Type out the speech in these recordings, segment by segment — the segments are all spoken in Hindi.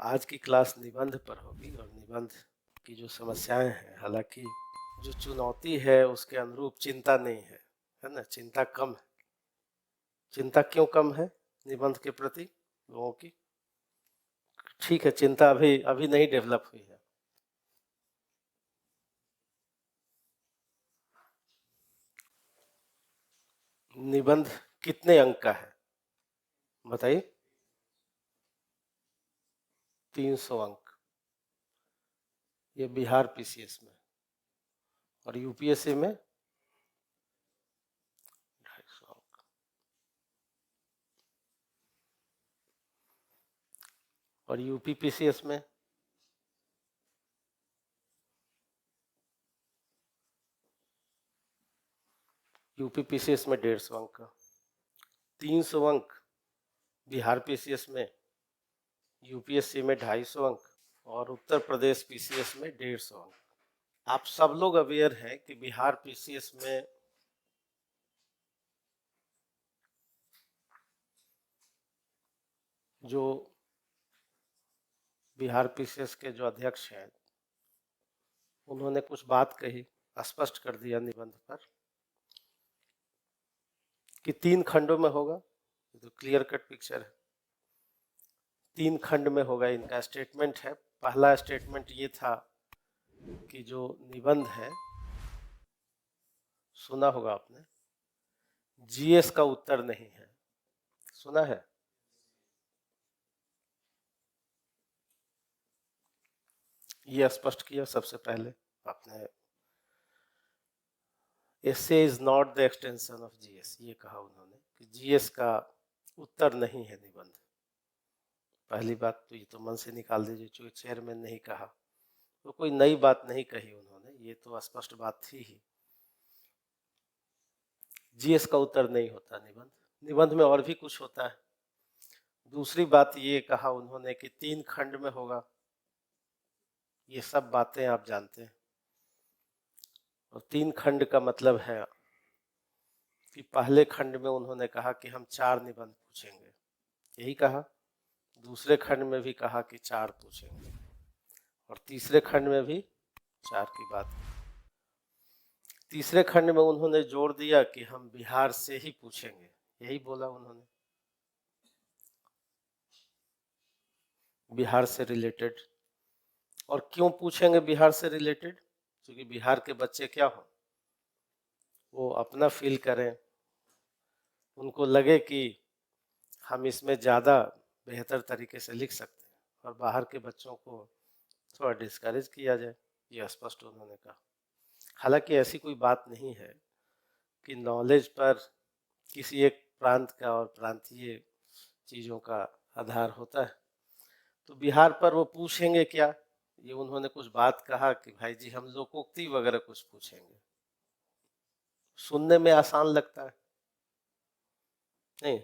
आज की क्लास निबंध पर होगी और निबंध की जो समस्याएं हैं, हालांकि जो चुनौती है उसके अनुरूप चिंता नहीं है ना। चिंता कम है। चिंता क्यों कम है निबंध के प्रति लोगों की? ठीक है, चिंता अभी अभी नहीं डेवलप हुई है। निबंध कितने अंक का है बताइए? 300 अंक। ये बिहार पीसीएस में, और यूपीएससी में 250 अंक। और यूपी पीसीएस में यूपी पीसीएस में 150 अंक का। 300 अंक बिहार पीसीएस में, यूपीएससी में 250 अंक, और उत्तर प्रदेश पीसीएस में 150 अंक। आप सब लोग अवेयर हैं कि बिहार पीसीएस में जो बिहार पीसीएस के जो अध्यक्ष हैं उन्होंने कुछ बात कही, स्पष्ट कर दिया निबंध पर कि 3 खंडों में होगा। तो क्लियर कट पिक्चर है, 3 खंड में होगा। इनका स्टेटमेंट है। पहला स्टेटमेंट ये था कि जो निबंध है, सुना होगा आपने, जीएस का उत्तर नहीं है। सुना है? ये स्पष्ट किया सबसे पहले आपने। Essay is not the extension of GS, ये कहा उन्होंने कि जीएस का उत्तर नहीं है निबंध। पहली बात तो ये तो मन से निकाल दीजिए, जो चेयरमैन ने ही कहा, तो कोई नई बात नहीं कही उन्होंने, ये तो स्पष्ट बात थी ही। जीएस का उत्तर नहीं होता निबंध। निबंध में और भी कुछ होता है। दूसरी बात ये कहा उन्होंने कि 3 खंड में होगा। ये सब बातें आप जानते हैं। और 3 खंड का मतलब है कि पहले खंड में उन्होंने कहा कि हम 4 निबंध पूछेंगे, यही कहा। दूसरे खंड में भी कहा कि 4 पूछेंगे, और तीसरे खंड में भी 4 की बात। तीसरे खंड में उन्होंने जोर दिया कि हम बिहार से ही पूछेंगे, यही बोला उन्होंने, बिहार से रिलेटेड। और क्यों पूछेंगे बिहार से रिलेटेड? क्योंकि बिहार के बच्चे क्या हो, वो अपना फील करें, उनको लगे कि हम इसमें ज़्यादा बेहतर तरीके से लिख सकते हैं, और बाहर के बच्चों को थोड़ा डिस्करेज किया जाए, ये स्पष्ट उन्होंने कहा। हालांकि ऐसी कोई बात नहीं है कि नॉलेज पर किसी एक प्रांत का और प्रांतीय चीज़ों का आधार होता है। तो बिहार पर वो पूछेंगे क्या, ये उन्होंने कुछ बात कहा कि भाई जी हम लोकोक्ति वगैरह कुछ पूछेंगे। सुनने में आसान लगता है नहीं?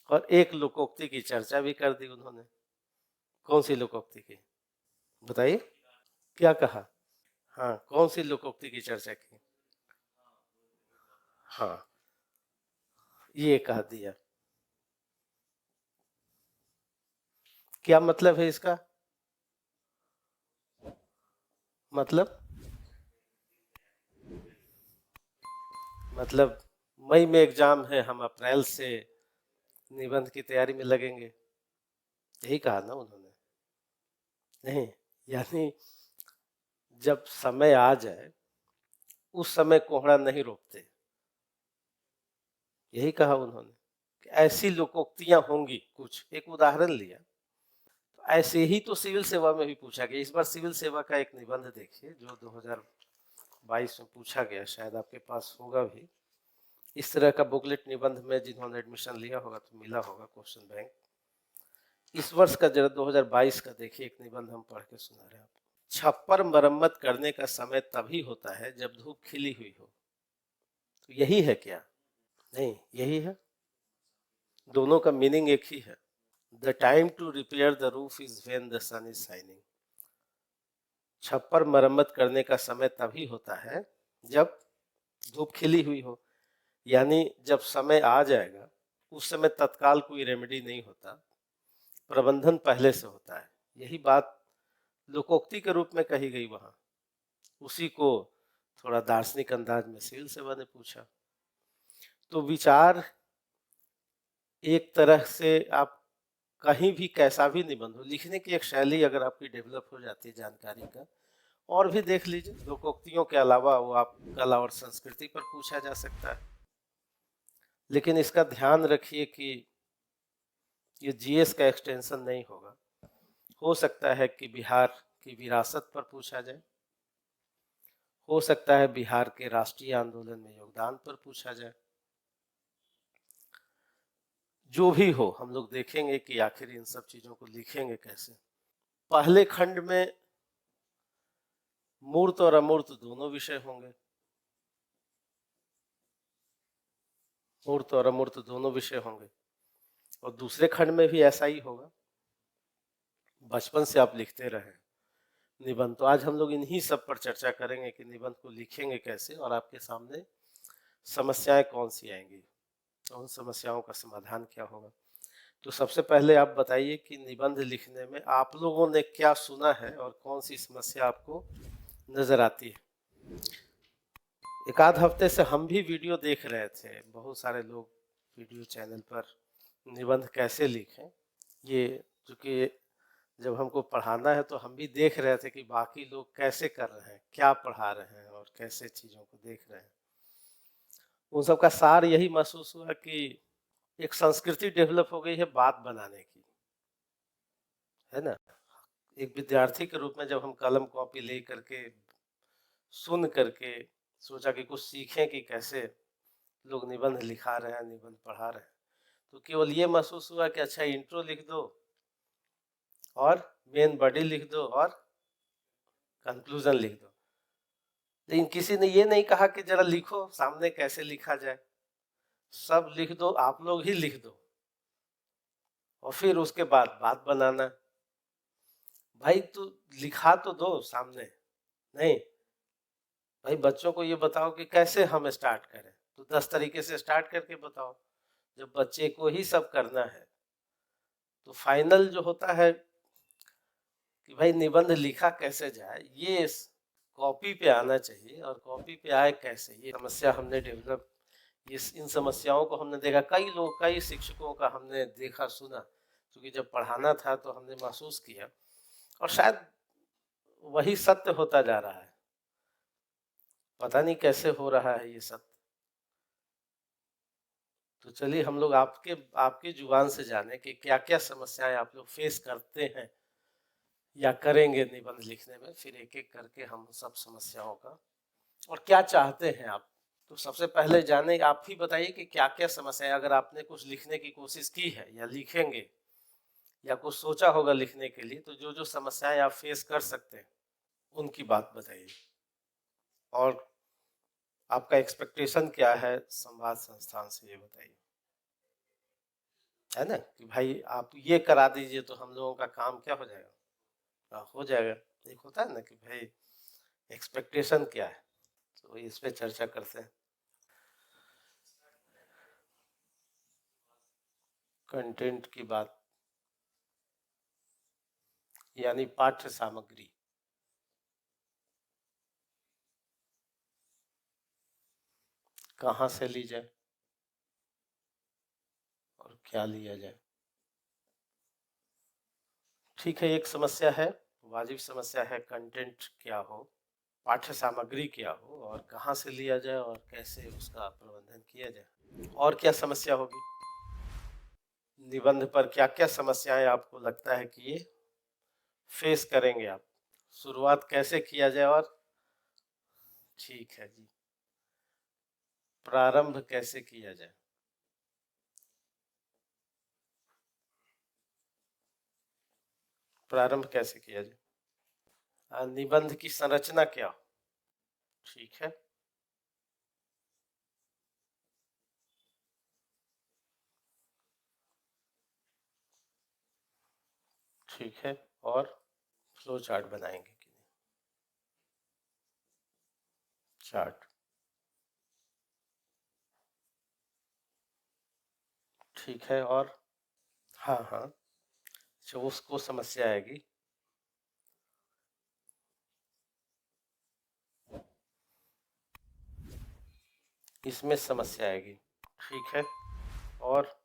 और एक लोकोक्ति की चर्चा भी कर दी उन्होंने। कौन सी लोकोक्ति की बताइए? क्या कहा? हाँ, कौन सी लोकोक्ति की चर्चा की? हाँ, ये कह दिया। क्या मतलब है इसका? मतलब मई में एग्जाम है, हम अप्रैल से निबंध की तैयारी में लगेंगे, यही कहा ना उन्होंने? नहीं, यानी जब समय आ जाए उस समय कोहड़ा नहीं रोकते, यही कहा उन्होंने कि ऐसी लोकोक्तियां होंगी। कुछ एक उदाहरण लिया, तो ऐसे ही तो सिविल सेवा में भी पूछा गया। इस बार सिविल सेवा का एक निबंध देखिए जो 2022 में पूछा गया, शायद आपके पास होगा भी इस तरह का बुकलेट निबंध में। जिन्होंने एडमिशन लिया होगा तो मिला होगा क्वेश्चन बैंक। इस वर्ष का जरा 2022 का देखिए, एक निबंध हम पढ़ के सुना रहे हैं। छप्पर मरम्मत करने का समय तभी होता है जब धूप खिली हुई हो। तो यही है क्या? नहीं, यही है। दोनों का मीनिंग एक ही है। The time to repair the roof is when the sun is shining. छप्पर मरम्मत करने का समय तभी होता है जब धूप खिली हुई हो। यानी जब समय आ जाएगा, उस समय तत्काल कोई रेमेडी नहीं होता, प्रबंधन पहले से होता है। यही बात लोकोक्ति के रूप में कही गई वहां, उसी को थोड़ा दार्शनिक अंदाज में सील सेवा ने पूछा। तो विचार एक तरह से आप कहीं भी कैसा भी निबंध हो, लिखने की एक शैली अगर आपकी डेवलप हो जाती है जानकारी का, और भी देख लीजिए लोकोक्तियों के अलावा वो आप कला और संस्कृति पर पूछा जा सकता है। लेकिन इसका ध्यान रखिए कि ये जीएस का एक्सटेंशन नहीं होगा। हो सकता है कि बिहार की विरासत पर पूछा जाए, हो सकता है बिहार के राष्ट्रीय आंदोलन में योगदान पर पूछा जाए। जो भी हो, हम लोग देखेंगे कि आखिर इन सब चीजों को लिखेंगे कैसे। पहले खंड में मूर्त और अमूर्त दोनों विषय होंगे, मूर्त और अमूर्त दोनों विषय होंगे, और दूसरे खंड में भी ऐसा ही होगा। बचपन से आप लिखते रहे निबंध, तो आज हम लोग इन्हीं सब पर चर्चा करेंगे कि निबंध को लिखेंगे कैसे और आपके सामने समस्याएं कौन सी आएंगी, उन समस्याओं का समाधान क्या होगा। तो सबसे पहले आप बताइए कि निबंध लिखने में आप लोगों ने क्या सुना है और कौन सी समस्या आपको नजर आती है। एक आध हफ्ते से हम भी वीडियो देख रहे थे, बहुत सारे लोग वीडियो चैनल पर निबंध कैसे लिखें, ये चूंकि जब हमको पढ़ाना है तो हम भी देख रहे थे कि बाकी लोग कैसे कर रहे हैं, क्या पढ़ा रहे हैं और कैसे चीज़ों को देख रहे हैं। उन सब का सार यही महसूस हुआ कि एक संस्कृति डेवलप हो गई है बात बनाने की, है ना। एक विद्यार्थी के रूप में जब हम कलम कॉपी ले करके सुन करके सोचा कि कुछ सीखें कि कैसे लोग निबंध लिखा रहे हैं, निबंध पढ़ा रहे हैं, तो केवल ये महसूस हुआ कि अच्छा इंट्रो लिख दो और मेन बॉडी लिख दो और कंक्लूजन लिख दो। लेकिन किसी ने ये नहीं कहा कि जरा लिखो सामने कैसे लिखा जाए। सब लिख दो, आप लोग ही लिख दो और फिर उसके बाद बात बनाना। भाई तू लिखा तो दो सामने, नहीं भाई बच्चों को ये बताओ कि कैसे हम स्टार्ट करें, तो 10 तरीके से स्टार्ट करके बताओ। जब बच्चे को ही सब करना है तो फाइनल जो होता है कि भाई निबंध लिखा कैसे जाए, ये कॉपी पे आना चाहिए। और कॉपी पे आए कैसे, ये समस्या हमने डेवलप, इन समस्याओं को हमने देखा, कई लोग कई शिक्षकों का हमने देखा सुना, क्योंकि जब पढ़ाना था तो हमने महसूस किया, और शायद वही सत्य होता जा रहा है। पता नहीं कैसे हो रहा है ये सत्य। तो चलिए हम लोग आपकी जुबान से जाने कि क्या क्या समस्याएं आप लोग फेस करते हैं या करेंगे निबंध लिखने में, फिर एक एक करके हम सब समस्याओं का और क्या चाहते हैं आप। तो सबसे पहले जाने, आप ही बताइए कि क्या क्या समस्या है। अगर आपने कुछ लिखने की कोशिश की है या लिखेंगे या कुछ सोचा होगा लिखने के लिए, तो जो जो समस्याएं आप फेस कर सकते हैं उनकी बात बताइए। और आपका एक्सपेक्टेशन क्या है संवाद संस्थान से, ये बताइए, है ना, कि भाई आप ये करा दीजिए तो हम लोगों का काम क्या हो जाएगा। हो जाएगा। एक होता है ना कि भाई एक्सपेक्टेशन क्या है, तो इस पे चर्चा करते हैं। कंटेंट की बात यानी पाठ्य सामग्री, कहाँ से ली जाए और क्या लिया जाए। ठीक है, एक समस्या है, वाजिब समस्या है, कंटेंट क्या हो, पाठ्य सामग्री क्या हो, और कहाँ से लिया जाए और कैसे उसका प्रबंधन किया जाए। और क्या समस्या होगी निबंध पर, क्या क्या समस्याएं आपको लगता है कि ये फेस करेंगे आप, शुरुआत कैसे किया जाए, और ठीक है जी, प्रारंभ कैसे किया जाए। प्रारंभ कैसे किया जाए, निबंध की संरचना क्या हो। ठीक है, ठीक है, और फ्लो चार्ट बनाएंगे कि नहीं, चार्ट, ठीक है, और हाँ हाँ, तो उसको समस्या आएगी। इसमें समस्या आएगी, ठीक है। और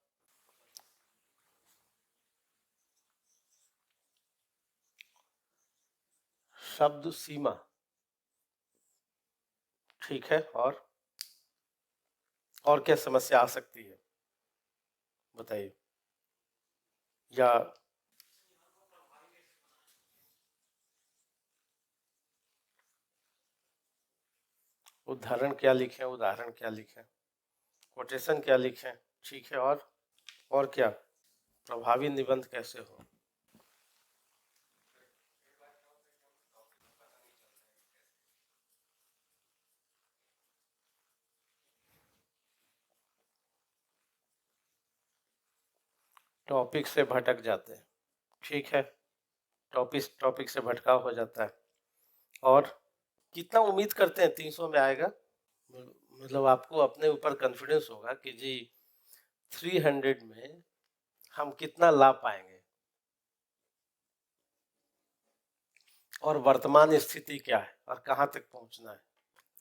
शब्द सीमा, ठीक है। और क्या समस्या आ सकती है बताइए। या उदाहरण क्या लिखें, उदाहरण क्या लिखें, कोटेशन क्या लिखें, ठीक है। और क्या, प्रभावी निबंध कैसे हो। टॉपिक से भटक जाते हैं, ठीक है। टॉपिक से भटकाव हो जाता है। और कितना उम्मीद करते हैं 300 में आएगा, मतलब आपको अपने ऊपर कॉन्फिडेंस होगा कि जी 300 में हम कितना ला पाएंगे, और वर्तमान स्थिति क्या है और कहाँ तक पहुंचना है।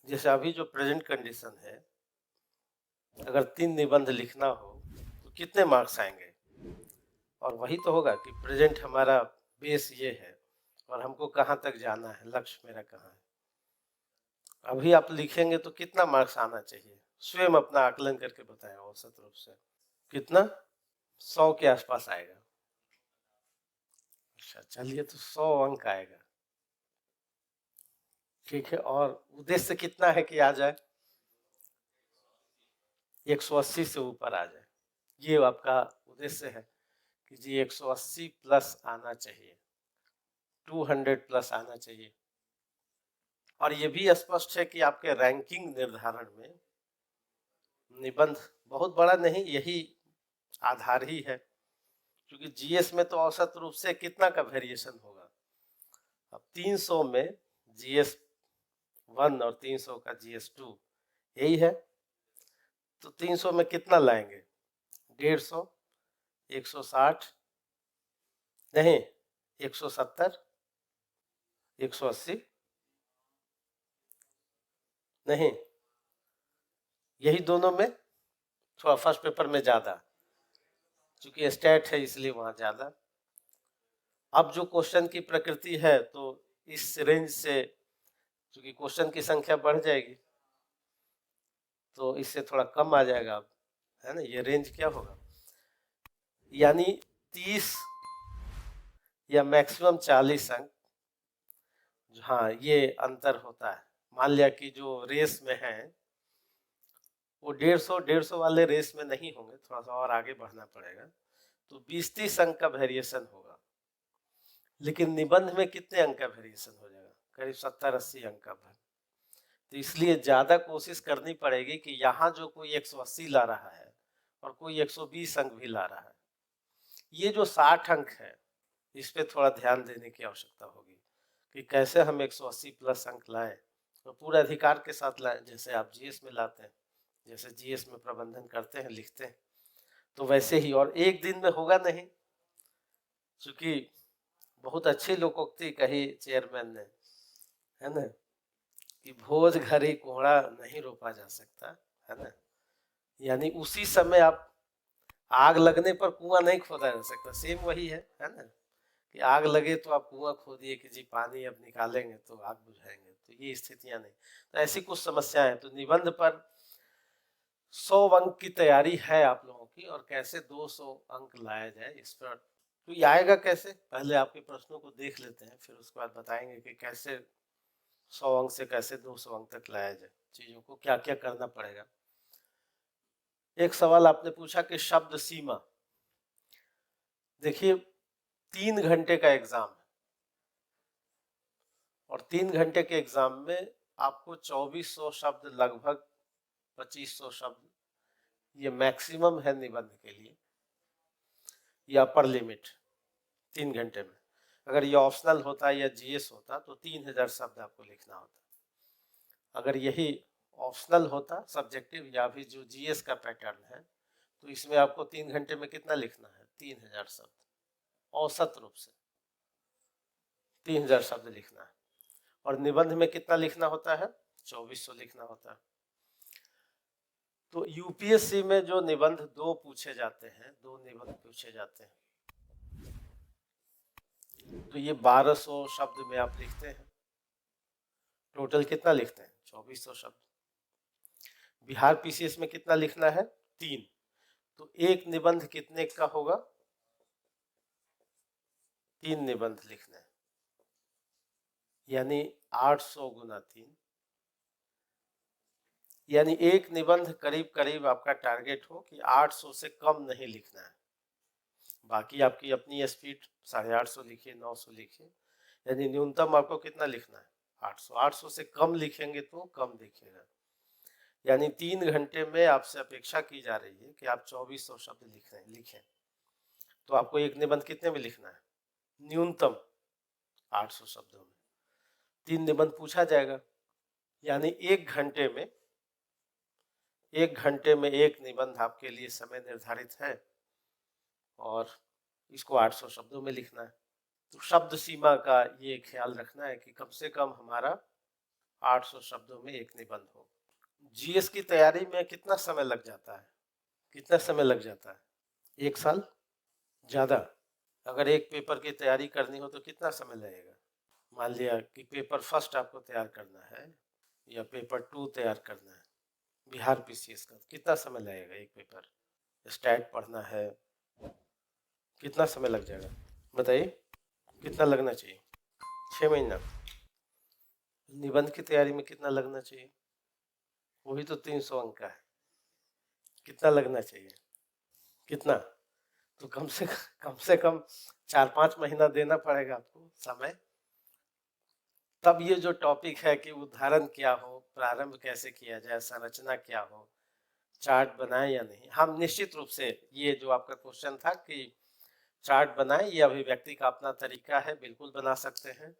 जैसे अभी जो प्रेजेंट कंडीशन है, अगर 3 निबंध लिखना हो तो कितने मार्क्स आएंगे। और वही तो होगा कि प्रेजेंट हमारा बेस ये है और हमको कहाँ तक जाना है, लक्ष्य मेरा कहाँ है। अभी आप लिखेंगे तो कितना मार्क्स आना चाहिए, स्वयं अपना आकलन करके बताएं औसत रूप से। कितना, 100 के आसपास आएगा। अच्छा चलिए, तो 100 अंक आएगा, ठीक है। और उद्देश्य कितना है कि आ जाए, 180 से ऊपर आ जाए, ये आपका उद्देश्य है कि जी 180 प्लस आना चाहिए, 200 प्लस आना चाहिए। और ये भी स्पष्ट है कि आपके रैंकिंग निर्धारण में निबंध बहुत बड़ा नहीं, यही आधार ही है। क्योंकि जीएस में तो औसत रूप से कितना का वेरिएशन होगा। अब 300 में जीएस 1 और 300 का जीएस 2 यही है, तो 300 में कितना लाएंगे, 150, 160, नहीं 170, 180, नहीं यही दोनों में, थोड़ा फर्स्ट पेपर में ज्यादा, क्योंकि स्टैट है इसलिए वहां ज्यादा। अब जो क्वेश्चन की प्रकृति है, तो इस रेंज से क्योंकि क्वेश्चन की संख्या बढ़ जाएगी तो इससे थोड़ा कम आ जाएगा अब, है ना। ये रेंज क्या होगा, यानी 30 या मैक्सिमम 40 अंक, हाँ ये अंतर होता है। मान लिया कि जो रेस में है वो 150 वाले रेस में नहीं होंगे, थोड़ा सा और आगे बढ़ना पड़ेगा, तो 20-30 अंक का वेरिएशन होगा। लेकिन निबंध में कितने अंक का वेरिएशन हो जाएगा, करीब 70-80 अंक का। तो इसलिए ज्यादा कोशिश करनी पड़ेगी कि यहाँ जो कोई 180 ला रहा है और कोई 120 अंक भी ला रहा है, ये जो 60 अंक है इस पे थोड़ा ध्यान देने की आवश्यकता होगी कि कैसे हम 180 प्लस अंक लाएं, तो पूरे अधिकार के साथ लाएं, जैसे आप जीएस में लाते हैं, जैसे जीएस में प्रबंधन करते हैं, लिखते हैं, तो वैसे ही। और एक दिन में होगा नहीं, क्योंकि बहुत अच्छी लोकोक्ति कही चेयरमैन ने, है ना, कि भोज घरी कोहड़ा नहीं रोपा जा सकता, है ना। यानी उसी समय आप, आग लगने पर कुआं नहीं खोदा जा सकता, सेम वही है ना, कि आग लगे तो आप कुआं खोदिए कि जी पानी अब निकालेंगे तो आग बुझाएंगे, तो ये स्थितियां नहीं। तो ऐसी कुछ समस्याएं, तो निबंध पर 100 अंक की तैयारी है आप लोगों की, और कैसे 200 अंक लाया जाए इस पर, तो ये आएगा कैसे, पहले आपके प्रश्नों को देख लेते हैं, फिर उसके बाद बताएंगे कि कैसे 100 अंक से कैसे 200 अंक तक लाया जाए, चीजों को क्या क्या करना पड़ेगा। एक सवाल आपने पूछा कि शब्द सीमा, देखिए 3 घंटे का एग्जाम है, और 3 घंटे के एग्जाम में आपको 2400 शब्द, लगभग 2500 शब्द, ये मैक्सिमम है निबंध के लिए, ये अपर लिमिट 3 घंटे में। अगर ये ऑप्शनल होता या जीएस होता तो 3000 शब्द आपको लिखना होता। अगर यही ऑप्शनल होता, सब्जेक्टिव या भी जो जीएस का पैटर्न है, तो इसमें आपको 3 घंटे में कितना लिखना है, 3000 शब्द। औसत रूप से 3000 शब्द लिखना है। और निबंध में कितना लिखना होता है? 2400 लिखना होता है। तो यूपीएससी में जो निबंध 2 पूछे जाते हैं, 2 निबंध पूछे जाते हैं, तो ये 1200 शब्द में आप लिखते हैं। टोटल कितना लिखते हैं? 2400 शब्द। बिहार पीसीएस में कितना लिखना है? 3। तो एक निबंध कितने का होगा? 3 निबंध लिखना है, यानी 800 गुना 3, यानी एक निबंध करीब करीब आपका टारगेट हो कि 800 से कम नहीं लिखना है। बाकी आपकी अपनी स्पीड, 850 लिखिए, 900 लिखिए, यानी न्यूनतम आपको कितना लिखना है? 800। 800 से कम लिखेंगे तो कम दिखेगा। यानी 3 घंटे में आपसे अपेक्षा की जा रही है कि आप 2400 शब्द लिखें। तो आपको एक निबंध कितने में लिखना है? न्यूनतम 800 शब्दों में। 3 निबंध पूछा जाएगा, यानी एक घंटे में एक निबंध आपके लिए समय निर्धारित है और इसको 800 शब्दों में लिखना है। तो शब्द सीमा का ये ख्याल रखना है कि कम से कम हमारा 800 शब्दों में एक निबंध हो। जीएस की तैयारी में कितना समय लग जाता है? कितना समय लग जाता है? 1 साल? ज़्यादा? अगर एक पेपर की तैयारी करनी हो तो कितना समय लगेगा? मान लिया कि पेपर फर्स्ट आपको तैयार करना है या पेपर 2 तैयार करना है बिहार पीसीएस का, कितना समय लगेगा? एक पेपर स्टैट पढ़ना है, कितना समय लग जाएगा बताइए? कितना लगना चाहिए? 6 महीना। निबंध की तैयारी में कितना लगना चाहिए? वही तो 300 अंक का है, कितना लगना चाहिए? कितना? तो कम से कम 4-5 महीना देना पड़ेगा आपको समय। तब ये जो टॉपिक है कि उदाहरण क्या हो, प्रारंभ कैसे किया जाए, संरचना क्या हो, चार्ट बनाए या नहीं, हम निश्चित रूप से, ये जो आपका क्वेश्चन था कि चार्ट बनाए, ये अभिव्यक्ति का अपना तरीका है, बिल्कुल बना सकते हैं।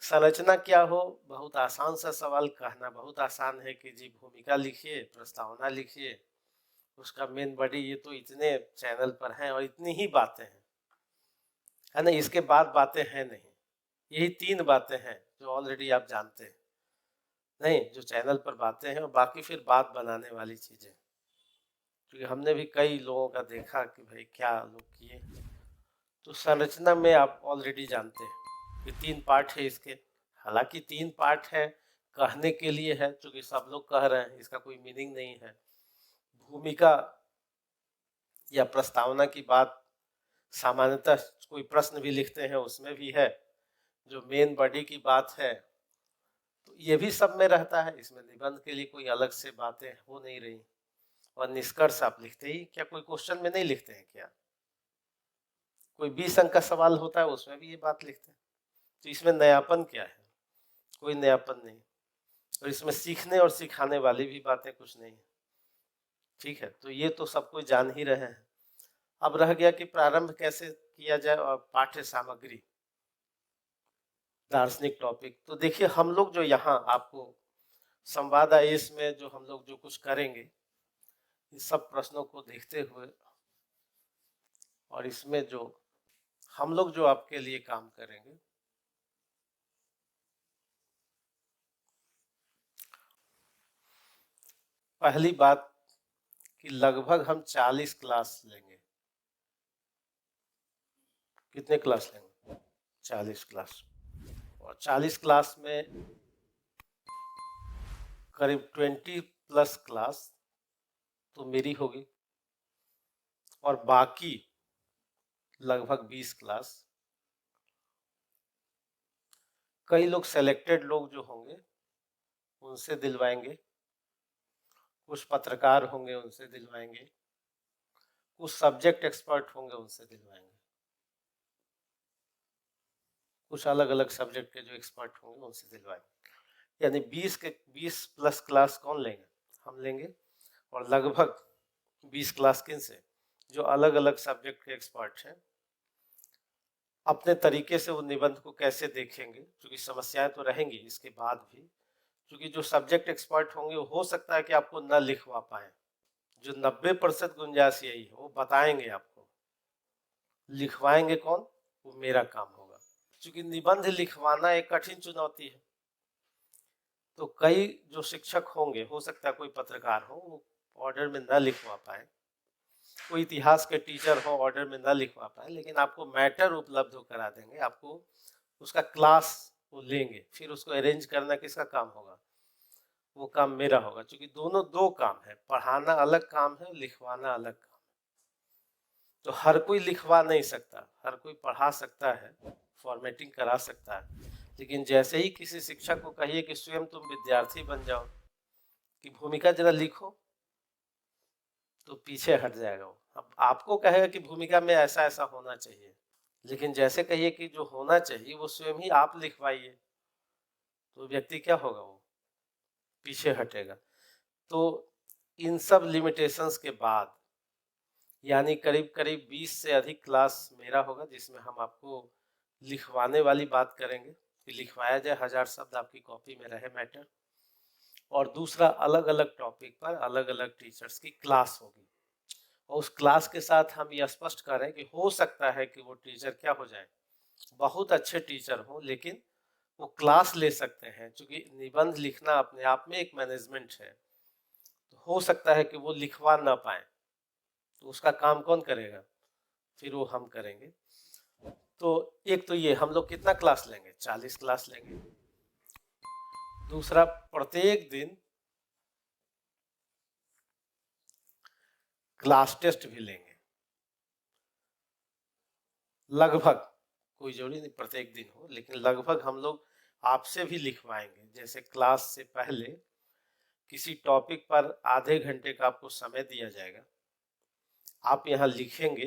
संरचना क्या हो, बहुत आसान सा सवाल, कहना बहुत आसान है कि जी भूमिका लिखिए, प्रस्तावना लिखिए, उसका मेन बॉडी, ये तो इतने चैनल पर हैं और इतनी ही बातें हैं, है ना, इसके बाद बातें हैं नहीं। यही 3 बातें हैं जो ऑलरेडी आप जानते हैं, नहीं जो चैनल पर बातें हैं, और बाकी फिर बात बनाने वाली चीजें, क्योंकि हमने भी कई लोगों का देखा कि भाई क्या लोग किए। तो संरचना में आप ऑलरेडी जानते हैं कि 3 पार्ट है इसके, हालांकि 3 पार्ट है कहने के लिए है, क्योंकि सब लोग कह रहे हैं, इसका कोई मीनिंग नहीं है। भूमिका या प्रस्तावना की बात सामान्यतः कोई प्रश्न भी लिखते हैं उसमें भी है, जो मेन बॉडी की बात है तो ये भी सब में रहता है, इसमें निबंध के लिए कोई अलग से बातें हो नहीं रही। और निष्कर्ष आप लिखते ही, क्या कोई क्वेश्चन में नहीं लिखते हैं क्या? कोई 20 अंक का सवाल होता है उसमें भी ये बात लिखते हैं। तो इसमें नयापन क्या है? कोई नयापन नहीं। और इसमें सीखने और सिखाने वाली भी बातें कुछ नहीं है, ठीक है। तो ये तो सब कोई जान ही रहे हैं। अब रह गया कि प्रारंभ कैसे किया जाए और पाठ्य सामग्री, दार्शनिक टॉपिक। तो देखिए हम लोग जो यहाँ आपको संवाद आईएएस में जो हम लोग जो कुछ करेंगे, इस सब प्रश्नों को देखते हुए और इसमें जो हम लोग जो आपके लिए काम करेंगे, पहली बात कि लगभग हम 40 क्लास लेंगे। कितने क्लास लेंगे? 40 क्लास। और 40 क्लास में करीब 20+ क्लास तो मेरी होगी और बाकी लगभग 20 क्लास कई लोग सेलेक्टेड लोग जो होंगे उनसे दिलवाएंगे, कुछ पत्रकार होंगे उनसे दिलवाएंगे, कुछ सब्जेक्ट एक्सपर्ट होंगे उनसे दिलवाएंगे, कुछ अलग अलग सब्जेक्ट के जो एक्सपर्ट होंगे उनसे दिलवाएंगे। यानी 20+ क्लास कौन लेंगे? हम लेंगे। और लगभग 20 क्लास किन से? जो अलग अलग सब्जेक्ट के एक्सपर्ट हैं। अपने तरीके से वो निबंध को कैसे देखेंगे, क्योंकि समस्याएं तो रहेंगी इसके बाद भी, क्योंकि जो सब्जेक्ट एक्सपर्ट होंगे वो हो सकता है कि आपको न लिखवा पाए, जो 90% गुंजाइश यही है, वो बताएंगे आपको लिखवाएंगे कौन? वो मेरा काम होगा। क्योंकि निबंध लिखवाना एक कठिन चुनौती है, तो कई जो शिक्षक होंगे, हो सकता है कोई पत्रकार हो, वो ऑर्डर में ना लिखवा पाए, कोई इतिहास के टीचर हो ऑर्डर में ना लिखवा पाए, लेकिन आपको मैटर उपलब्ध करा देंगे, आपको उसका क्लास वो लेंगे, फिर उसको अरेंज करना किसका काम होगा? वो काम मेरा होगा। क्योंकि दोनों दो काम है, पढ़ाना अलग काम है, लिखवाना अलग काम है। तो हर कोई लिखवा नहीं सकता, हर कोई पढ़ा सकता है, फॉर्मेटिंग करा सकता है, लेकिन जैसे ही किसी शिक्षक को कहिए कि स्वयं तुम विद्यार्थी बन जाओ, कि भूमिका जरा लिखो, तो पीछे हट जाएगा वो। अब आपको कहेगा कि भूमिका में ऐसा ऐसा होना चाहिए, लेकिन जैसे कहिए कि जो होना चाहिए वो स्वयं ही आप लिखवाइए, तो व्यक्ति क्या होगा? वो पीछे हटेगा। तो इन सब लिमिटेशंस के बाद, यानी करीब करीब 20 से अधिक क्लास मेरा होगा, जिसमें हम आपको लिखवाने वाली बात करेंगे कि लिखवाया जाए, 1000 शब्द आपकी कॉपी में रहे मैटर। और दूसरा, अलग अलग टॉपिक पर अलग अलग टीचर्स की क्लास होगी, और उस क्लास के साथ हम यह स्पष्ट करें कि हो सकता है कि वो टीचर क्या हो जाए, बहुत अच्छे टीचर हो, लेकिन वो क्लास ले सकते हैं। क्योंकि निबंध लिखना अपने आप में एक मैनेजमेंट है, तो हो सकता है कि वो लिखवा ना पाए, तो उसका काम कौन करेगा? फिर वो हम करेंगे। तो एक तो ये, हम लोग कितना क्लास लेंगे? 40 क्लास लेंगे। दूसरा, प्रत्येक दिन क्लास टेस्ट भी लेंगे, लगभग, कोई जरूरी नहीं प्रत्येक दिन हो, लेकिन लगभग हम लोग आपसे भी लिखवाएंगे। जैसे क्लास से पहले किसी टॉपिक पर आधे घंटे का आपको समय दिया जाएगा, आप यहाँ लिखेंगे,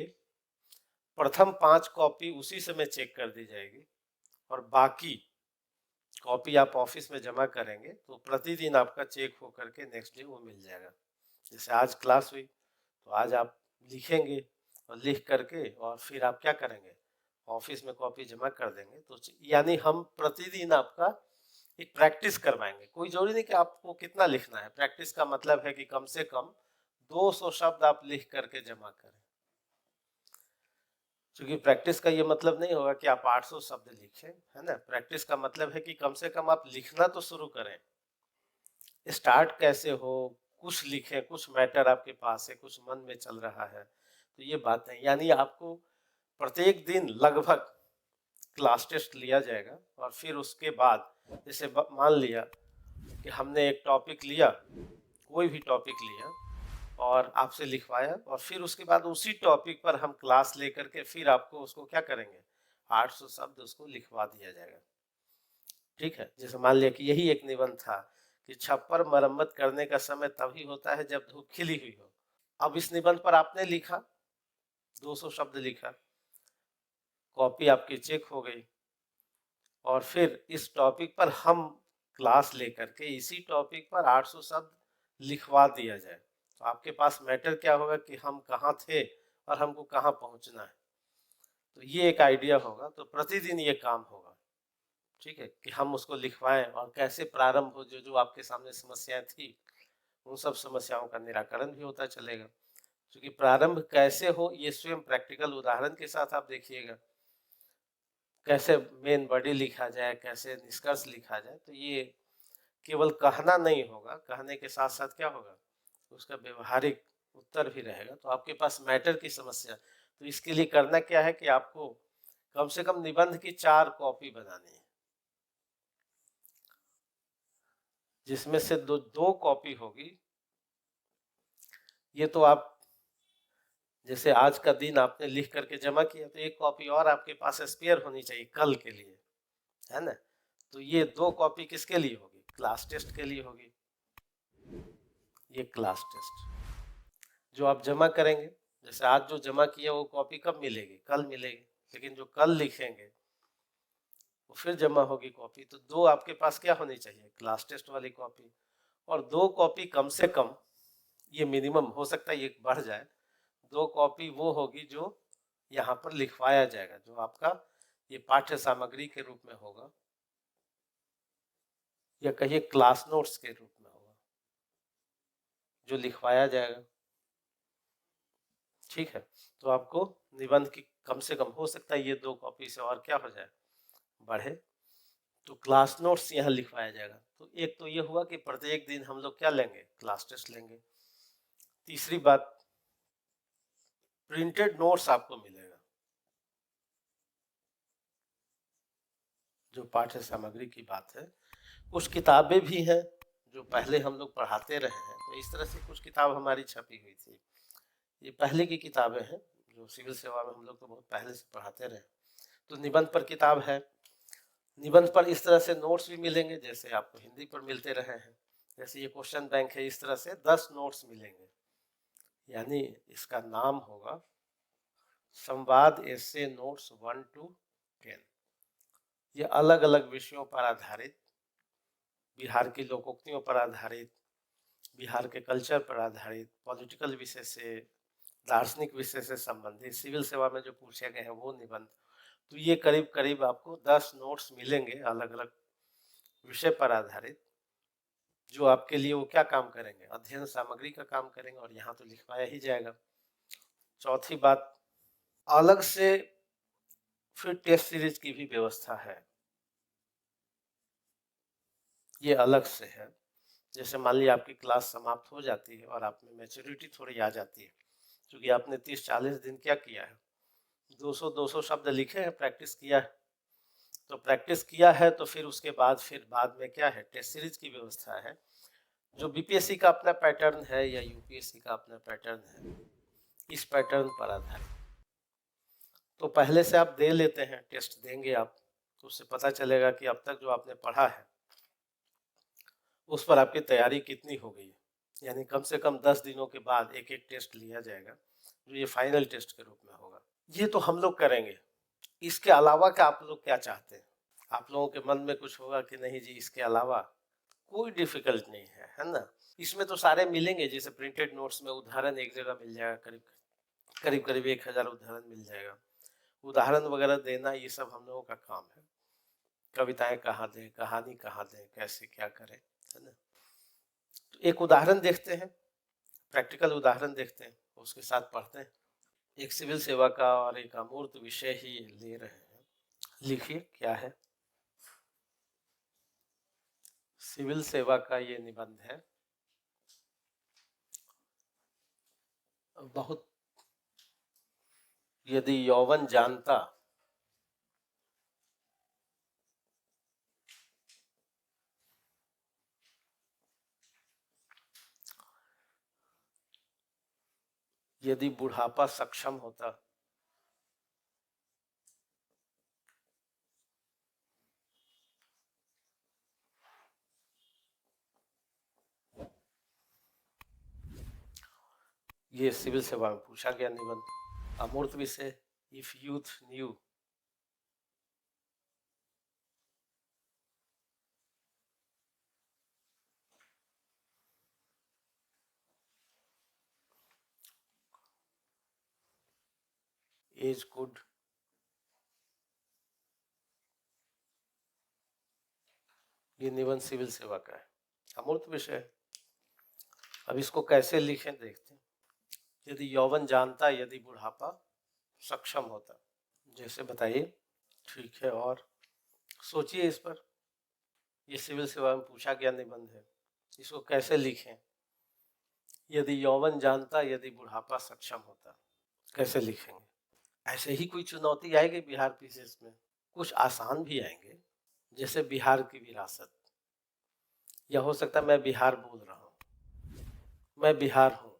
प्रथम 5 कॉपी उसी समय चेक कर दी जाएगी, और बाकी कॉपी आप ऑफिस में जमा करेंगे, तो प्रतिदिन आपका चेक होकर के नेक्स्ट डे वो मिल जाएगा। जैसे आज क्लास हुई, तो आज आप लिखेंगे, और लिख करके और फिर आप क्या करेंगे? ऑफिस में कॉपी जमा कर देंगे। तो यानी हम प्रतिदिन आपका एक प्रैक्टिस करवाएंगे। कोई जरूरी नहीं कि आपको कितना लिखना है, प्रैक्टिस का मतलब है कि कम से कम 200 शब्द आप लिख करके जमा करें। क्योंकि प्रैक्टिस का ये मतलब नहीं होगा कि आप 800 शब्द लिखें, है ना? प्रैक्टिस का मतलब है कि कम से कम आप लिखना तो शुरू करें। स्टार्ट कैसे हो, कुछ लिखें, कुछ मैटर आपके पास है, कुछ मन में चल रहा है, तो ये बात नहीं। यानी आपको प्रत्येक दिन लगभग क्लास टेस्ट लिया जाएगा, और फिर उसके बाद जैसे मान लिया कि हमने एक टॉपिक लिया, कोई भी टॉपिक लिया, और आपसे लिखवाया, और फिर उसके बाद उसी टॉपिक पर हम क्लास लेकर के फिर आपको उसको क्या करेंगे? 800 शब्द उसको लिखवा दिया जाएगा। ठीक है? जैसे मान लिया कि यही एक निबंध था कि छप्पर मरम्मत करने का समय तभी होता है जब धूप खिली हुई हो। अब इस निबंध पर आपने लिखा, 200 शब्द लिखा, कॉपी आपकी चेक हो गई, और फिर इस टॉपिक पर हम क्लास लेकर के इसी टॉपिक पर 800 शब्द लिखवा दिया जाए, तो आपके पास मैटर क्या होगा कि हम कहाँ थे और हमको कहाँ पहुँचना है। तो ये एक आइडिया होगा। तो प्रतिदिन ये काम होगा, ठीक है, कि हम उसको लिखवाएं, और कैसे प्रारंभ हो, जो जो आपके सामने समस्याएं थी, उन सब समस्याओं का निराकरण भी होता चलेगा। क्योंकि प्रारंभ कैसे हो, ये स्वयं प्रैक्टिकल उदाहरण के साथ आप देखिएगा, कैसे मेन बॉडी लिखा जाए, कैसे निष्कर्ष लिखा जाए। तो ये केवल कहना नहीं होगा, कहने के साथ साथ क्या होगा, उसका व्यवहारिक उत्तर भी रहेगा। तो आपके पास मैटर की समस्या, तो इसके लिए करना क्या है कि आपको कम से कम निबंध की 4 कॉपी बनानी है, जिसमें से दो कॉपी होगी। ये तो आप जैसे आज का दिन आपने लिख करके जमा किया, तो एक कॉपी और आपके पास स्पेयर होनी चाहिए कल के लिए, है ना? तो ये 2 कॉपी किसके लिए होगी? क्लास टेस्ट के लिए होगी। ये क्लास टेस्ट जो आप जमा करेंगे, जैसे आज जो जमा किया वो कॉपी कब मिलेगी? कल मिलेगी। लेकिन जो कल लिखेंगे वो फिर जमा होगी कॉपी। तो 2 आपके पास क्या होनी चाहिए? क्लास टेस्ट वाली कॉपी। और 2 कॉपी कम से कम, ये मिनिमम हो सकता है ये बढ़ जाए, 2 कॉपी वो होगी जो यहाँ पर लिखवाया जाएगा, जो आपका ये पाठ्य सामग्री के रूप में होगा, या कहिए क्लास नोट्स के रूप में होगा, जो लिखवाया जाएगा। ठीक है? तो आपको निबंध की कम से कम हो सकता है ये 2 कॉपी से और क्या हो जाए, बढ़े। तो क्लास नोट्स यहाँ लिखवाया जाएगा। तो एक तो ये हुआ कि प्रत्येक दिन हम लोग क्या लेंगे, क्लास टेस्ट लेंगे। तीसरी बात, प्रिंटेड नोट्स आपको मिलेगा, जो पाठ्य सामग्री की बात है। कुछ किताबें भी हैं जो पहले हम लोग पढ़ाते रहे हैं, तो इस तरह से कुछ किताब हमारी छपी हुई थी। ये पहले की किताबें हैं जो सिविल सेवा में हम लोग तो बहुत पहले से पढ़ाते रहे। तो निबंध पर किताब है, निबंध पर इस तरह से नोट्स भी मिलेंगे जैसे आपको हिंदी पर मिलते रहे हैं। जैसे ये क्वेश्चन बैंक है, इस तरह से 10 नोट्स मिलेंगे, यानी इसका नाम होगा संवाद एसे नोट्स 1 to 10। ये अलग अलग विषयों पर आधारित, बिहार की लोकोक्तियों पर आधारित, बिहार के कल्चर पर आधारित, पॉलिटिकल विषय से, दार्शनिक विषय से संबंधित, सिविल सेवा में जो पूछे गए हैं वो निबंध। तो ये करीब करीब आपको 10 नोट्स मिलेंगे अलग अलग विषय पर आधारित, जो आपके लिए वो क्या काम करेंगे, अध्ययन सामग्री का काम करेंगे, और यहाँ तो लिखवाया ही जाएगा। चौथी बात, अलग से फिर टेस्ट सीरीज की भी व्यवस्था है, ये अलग से है। जैसे मान लीजिए आपकी क्लास समाप्त हो जाती है और आप में मैच्योरिटी थोड़ी आ जाती है, क्योंकि आपने 30-40 दिन क्या किया है, 200-200 शब्द लिखे हैं, प्रैक्टिस किया है। तो प्रैक्टिस किया है तो फिर उसके बाद बाद में क्या है, टेस्ट सीरीज की व्यवस्था है, जो बीपीएससी का अपना पैटर्न है या यूपीएससी का अपना पैटर्न है, इस पैटर्न पर आधारित। तो पहले से आप दे लेते हैं, टेस्ट देंगे आप, तो उससे पता चलेगा कि अब तक जो आपने पढ़ा है उस पर आपकी तैयारी कितनी हो गई है। यानी कम से कम 10 दिनों के बाद एक एक टेस्ट लिया जाएगा, जो ये फाइनल टेस्ट के रूप में होगा। ये तो हम लोग करेंगे। इसके अलावा क्या आप लोग क्या चाहते हैं? आप लोगों के मन में कुछ होगा कि नहीं जी इसके अलावा कोई डिफिकल्ट नहीं है, है ना। इसमें तो सारे मिलेंगे, जैसे प्रिंटेड नोट्स में उदाहरण एक जगह मिल जाएगा, करीब करीब 1000 उदाहरण मिल जाएगा। उदाहरण वगैरह देना ये सब हम लोगों का काम है। कविताएं कहाँ दें, कहानी कहाँ दें, कैसे क्या करें, है ना। तो एक उदाहरण देखते हैं, प्रैक्टिकल उदाहरण देखते हैं, उसके साथ पढ़ते हैं। एक सिविल सेवा का और एक अमूर्त विषय ही ले रहे हैं। लिखिए क्या है। सिविल सेवा का ये निबंध है, बहुत, यदि यौवन जानता यदि बुढ़ापा सक्षम होता, ये सिविल सेवा में पूछा गया निबंध। अमूर्त विषय, if youth knew, age could, ये निबंध सिविल सेवा का है, अमूर्त विषय। अब इसको कैसे लिखें देखते हैं। यदि यौवन जानता, यदि बुढ़ापा सक्षम होता, जैसे बताइए। ठीक है, और सोचिए इस पर। ये सिविल सेवा में पूछा गया निबंध है, इसको कैसे लिखें। यदि यौवन जानता, यदि बुढ़ापा सक्षम होता, कैसे लिखेंगे। ऐसे ही कोई चुनौती आएगी बिहार पीसीएस में। कुछ आसान भी आएंगे, जैसे बिहार की विरासत, या हो सकता है मैं बिहार बोल रहा हूँ, मैं बिहार हूँ,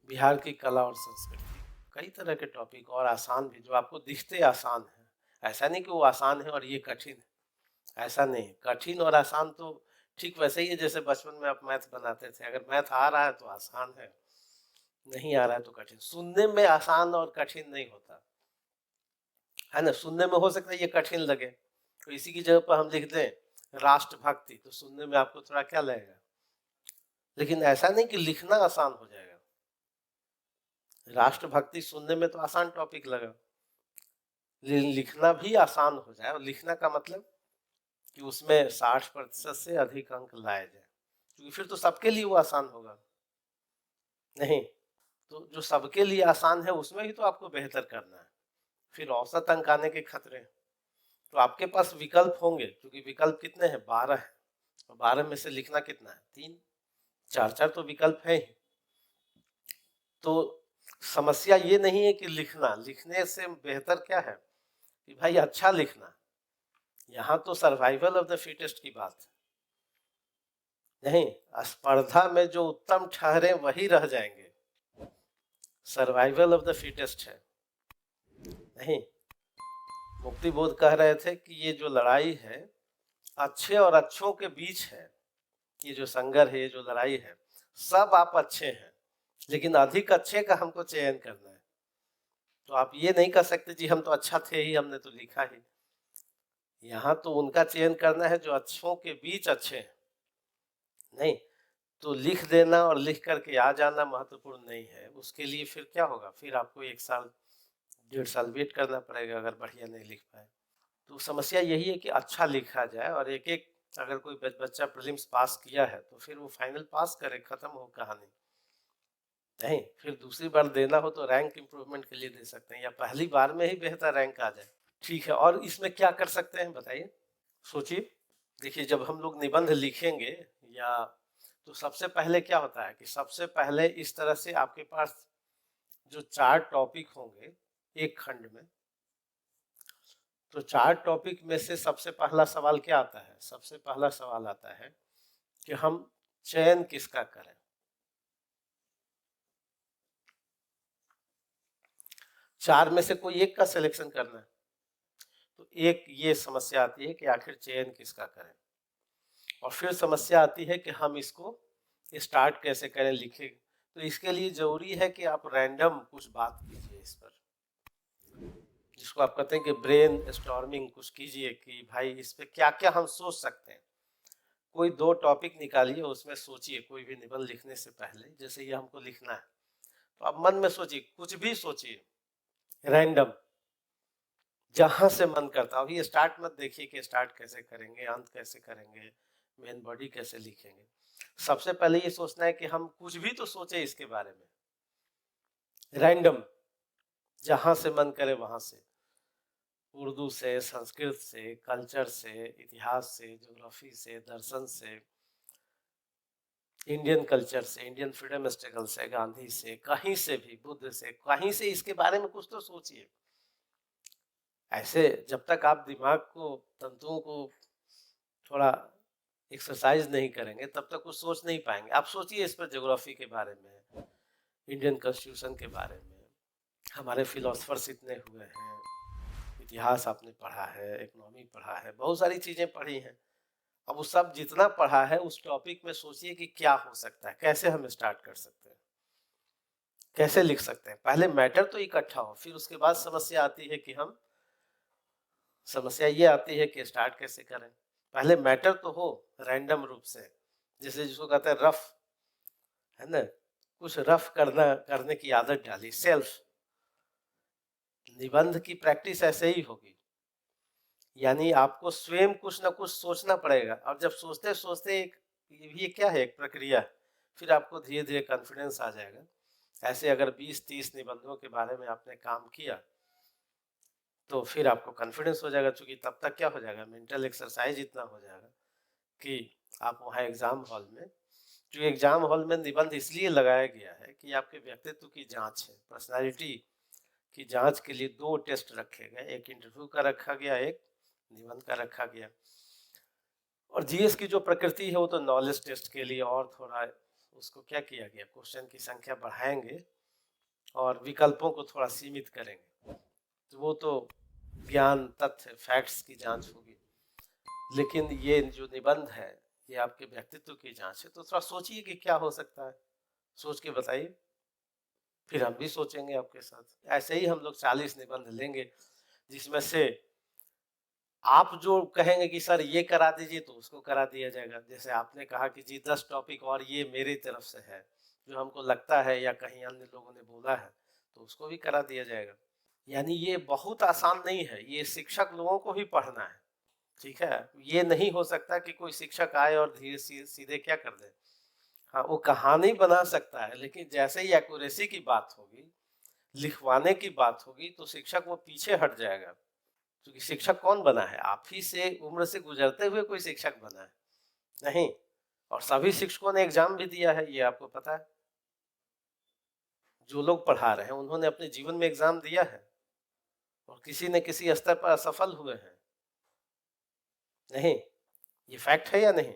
बिहार की कला और संस्कृति, कई तरह के टॉपिक और आसान भी, जो आपको दिखते आसान है। ऐसा नहीं कि वो आसान है और ये कठिन है, ऐसा नहीं। कठिन और आसान तो ठीक वैसे ही है जैसे बचपन में आप मैथ बनाते थे, अगर मैथ आ रहा है तो आसान है, नहीं आ रहा है तो कठिन। सुनने में आसान और कठिन नहीं होता है ना। सुनने में हो सकता है ये कठिन लगे, तो इसी की जगह पर हम लिख दें राष्ट्रभक्ति, तो सुनने में आपको थोड़ा क्या लगेगा, लेकिन ऐसा नहीं कि लिखना आसान हो जाएगा। राष्ट्रभक्ति सुनने में तो आसान टॉपिक लगा, लिखना भी आसान हो जाए। और लिखना का मतलब कि उसमें 60% से अधिक अंक लाए जाए, क्योंकि फिर तो सबके लिए वो आसान होगा नहीं। तो जो सबके लिए आसान है उसमें ही तो आपको बेहतर करना है, फिर औसत अंक आने के खतरे हैं। तो आपके पास विकल्प होंगे, क्योंकि विकल्प कितने हैं, 12 है, और 12 में से लिखना कितना है, 3, 4 तो विकल्प है ही। तो समस्या ये नहीं है कि लिखना, लिखने से बेहतर क्या है कि भाई अच्छा लिखना। यहाँ तो सर्वाइवल ऑफ द फिटेस्ट की बात है, नहीं, स्पर्धा में जो उत्तम ठहरे वही रह जाएंगे, सर्वाइवल ऑफ द फिटेस्ट है। नहीं, मुक्ति बोध कह रहे थे कि ये जो लड़ाई है अच्छे और अच्छों के बीच है, ये जो संघर्ष है, ये जो लड़ाई है, सब आप अच्छे हैं, लेकिन अधिक अच्छे का हमको चयन करना है। तो आप ये नहीं कर सकते जी हम तो अच्छा थे ही, हमने तो लिखा ही। यहाँ तो उनका चयन करना है जो अच्छों के बीच अच्छे हैं। नहीं तो लिख देना और लिख करके आ जाना महत्वपूर्ण नहीं है, उसके लिए फिर क्या होगा, फिर आपको 1 साल 1.5 साल वेट करना पड़ेगा अगर बढ़िया नहीं लिख पाए। तो समस्या यही है कि अच्छा लिखा जाए, और एक एक अगर कोई बच्चा प्रीलिम्स पास किया है तो फिर वो फाइनल पास करे, खत्म हो कहानी। नहीं, फिर दूसरी बार देना हो तो रैंक इम्प्रूवमेंट के लिए दे सकते हैं, या पहली बार में ही बेहतर रैंक आ जाए। ठीक है, और इसमें क्या कर सकते हैं बताइए, सोचिए। देखिए जब हम लोग निबंध लिखेंगे या तो सबसे पहले क्या होता है कि सबसे पहले इस तरह से आपके पास जो 4 टॉपिक होंगे एक खंड में, तो 4 टॉपिक में से सबसे पहला सवाल क्या आता है, सबसे पहला सवाल आता है कि हम चयन किसका करें। चार में से कोई एक का सिलेक्शन करना है, तो एक ये समस्या आती है कि आखिर चयन किसका करें। और फिर समस्या आती है कि हम इसको स्टार्ट कैसे करें, लिखे। तो इसके लिए जरूरी है कि आप रैंडम कुछ बात कीजिए इस पर, जिसको आप कहते हैं कि ब्रेन स्टॉर्मिंग कुछ कीजिए कि भाई इस पे क्या क्या हम सोच सकते हैं। कोई 2 टॉपिक निकालिए, उसमें सोचिए, कोई भी निबंध लिखने से पहले, जैसे ये हमको लिखना है तो आप मन में सोचिए, कुछ भी सोचिए रैंडम, जहां से मन करता हो। अभी स्टार्ट मत देखिए कि स्टार्ट कैसे करेंगे, अंत कैसे करेंगे, मेन बॉडी कैसे लिखेंगे। सबसे पहले ये सोचना है कि हम कुछ भी तो सोचे इसके बारे में, रैंडम, जहां से मन करे वहां से, उर्दू से, संस्कृत से, कल्चर से, इतिहास से, ज्योग्राफी से, दर्शन से, इंडियन कल्चर से, इंडियन फ्रीडम स्ट्रगल से, गांधी से, कहीं से भी, बुद्ध से, कहीं से इसके बारे में कुछ तो सोचिए। ऐसे जब तक आप दिमाग को, तंतुओं को थोड़ा एक्सरसाइज नहीं करेंगे तब तक कुछ सोच नहीं पाएंगे। आप सोचिए इस पर, ज्योग्राफी के बारे में, इंडियन कॉन्स्टिट्यूशन के बारे में, हमारे फिलोसफर्स इतने हुए हैं, इतिहास आपने पढ़ा है, इकोनॉमी पढ़ा है, बहुत सारी चीजें पढ़ी हैं। अब वो सब जितना पढ़ा है उस टॉपिक में सोचिए कि क्या हो सकता है, कैसे हम स्टार्ट कर सकते हैं, कैसे लिख सकते हैं। पहले मैटर तो इकट्ठा हो, फिर उसके बाद समस्या आती है कि हम, समस्या ये आती है कि स्टार्ट कैसे करें। पहले मैटर तो हो रैंडम रूप से, जैसे जिसको कहते हैं रफ, है ना, कुछ रफ करने की आदत डाली, सेल्फ। निबंध की प्रैक्टिस ऐसे ही होगी, यानी आपको स्वयं कुछ ना कुछ सोचना पड़ेगा, और जब सोचते सोचते एक, ये क्या है, एक प्रक्रिया, फिर आपको धीरे धीरे कॉन्फिडेंस आ जाएगा। ऐसे अगर 20-30 निबंधों के बारे में आपने काम किया तो फिर आपको कॉन्फिडेंस हो जाएगा, क्योंकि तब तक क्या हो जाएगा, मेंटल एक्सरसाइज इतना हो जाएगा कि आप वहाँ एग्जाम हॉल में, जो एग्जाम हॉल में निबंध इसलिए लगाया गया है कि आपके व्यक्तित्व की जांच है, पर्सनालिटी की जांच के लिए 2 टेस्ट रखे गए, एक इंटरव्यू का रखा गया, एक निबंध का रखा गया। और जीएस की जो प्रकृति है वो तो नॉलेज टेस्ट के लिए, और थोड़ा उसको क्या किया गया, क्वेश्चन की संख्या बढ़ाएंगे और विकल्पों को थोड़ा सीमित करेंगे, तो वो तो ज्ञान, तथ्य, फैक्ट्स की जांच होगी। लेकिन ये जो निबंध है ये आपके व्यक्तित्व की जांच है, तो थोड़ा सोचिए कि क्या हो सकता है, सोच के बताइए, फिर हम भी सोचेंगे आपके साथ। ऐसे ही हम लोग 40 निबंध लेंगे, जिसमें से आप जो कहेंगे कि सर ये करा दीजिए तो उसको करा दिया जाएगा। जैसे आपने कहा कि जी 10 टॉपिक और ये मेरी तरफ से है, जो हमको लगता है या कहीं अन्य लोगों ने बोला है, तो उसको भी करा दिया जाएगा। यानी ये बहुत आसान नहीं है, ये शिक्षक लोगों को भी पढ़ना है, ठीक है। ये नहीं हो सकता कि कोई शिक्षक आए और धीरे सीधे क्या कर दे। हाँ, वो कहानी बना सकता है, लेकिन जैसे ही एक्यूरेसी की बात होगी, लिखवाने की बात होगी तो शिक्षक वो पीछे हट जाएगा, क्योंकि शिक्षक कौन बना है? आप ही से उम्र से गुजरते हुए कोई शिक्षक बना है? नहीं। और सभी शिक्षकों ने एग्जाम भी दिया है, ये आपको पता है। जो लोग पढ़ा रहे हैं उन्होंने अपने जीवन में एग्जाम दिया है, और किसी न किसी स्तर पर असफल हुए हैं। नहीं, ये फैक्ट है या नहीं?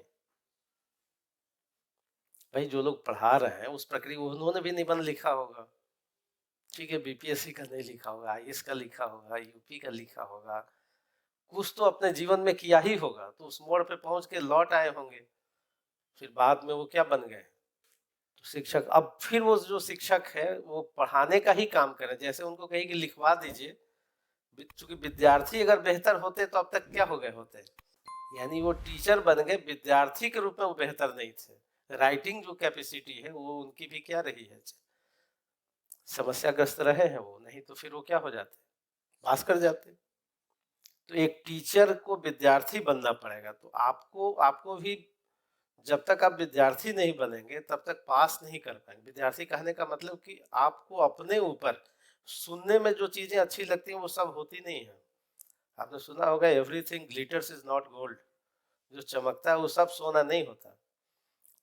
भाई जो लोग पढ़ा रहे हैं उस प्रक्रिया, उन्होंने भी निबंध लिखा होगा, ठीक है, बीपीएससी का नहीं लिखा होगा, आईएएस का लिखा होगा, यूपी का लिखा होगा, कुछ तो अपने जीवन में किया ही होगा, तो उस मोड़ पे पहुंच के लौट आए होंगे, फिर बाद में वो क्या बन गए? तो शिक्षक, अब फिर वो जो शिक्षक है वो पढ़ाने का ही काम करें, जैसे उनको कही कि लिखवा दीजिए, चूंकि विद्यार्थी अगर बेहतर होते तो अब तक क्या हो गए होते, यानी वो टीचर बन गए, विद्यार्थी के रूप में वो बेहतर नहीं थे। राइटिंग जो कैपेसिटी है वो उनकी भी क्या रही है, समस्याग्रस्त रहे हैं वो, नहीं तो फिर वो क्या हो जाते, पास कर जाते। तो एक टीचर को विद्यार्थी बनना पड़ेगा, तो आपको आपको भी जब तक आप विद्यार्थी नहीं बनेंगे तब तक पास नहीं कर पाएंगे। विद्यार्थी कहने का मतलब कि आपको अपने ऊपर, सुनने में जो चीजें अच्छी लगती हैं वो सब होती नहीं है। आपने सुना होगा everything glitters is not gold, जो चमकता है वो सब सोना नहीं होता।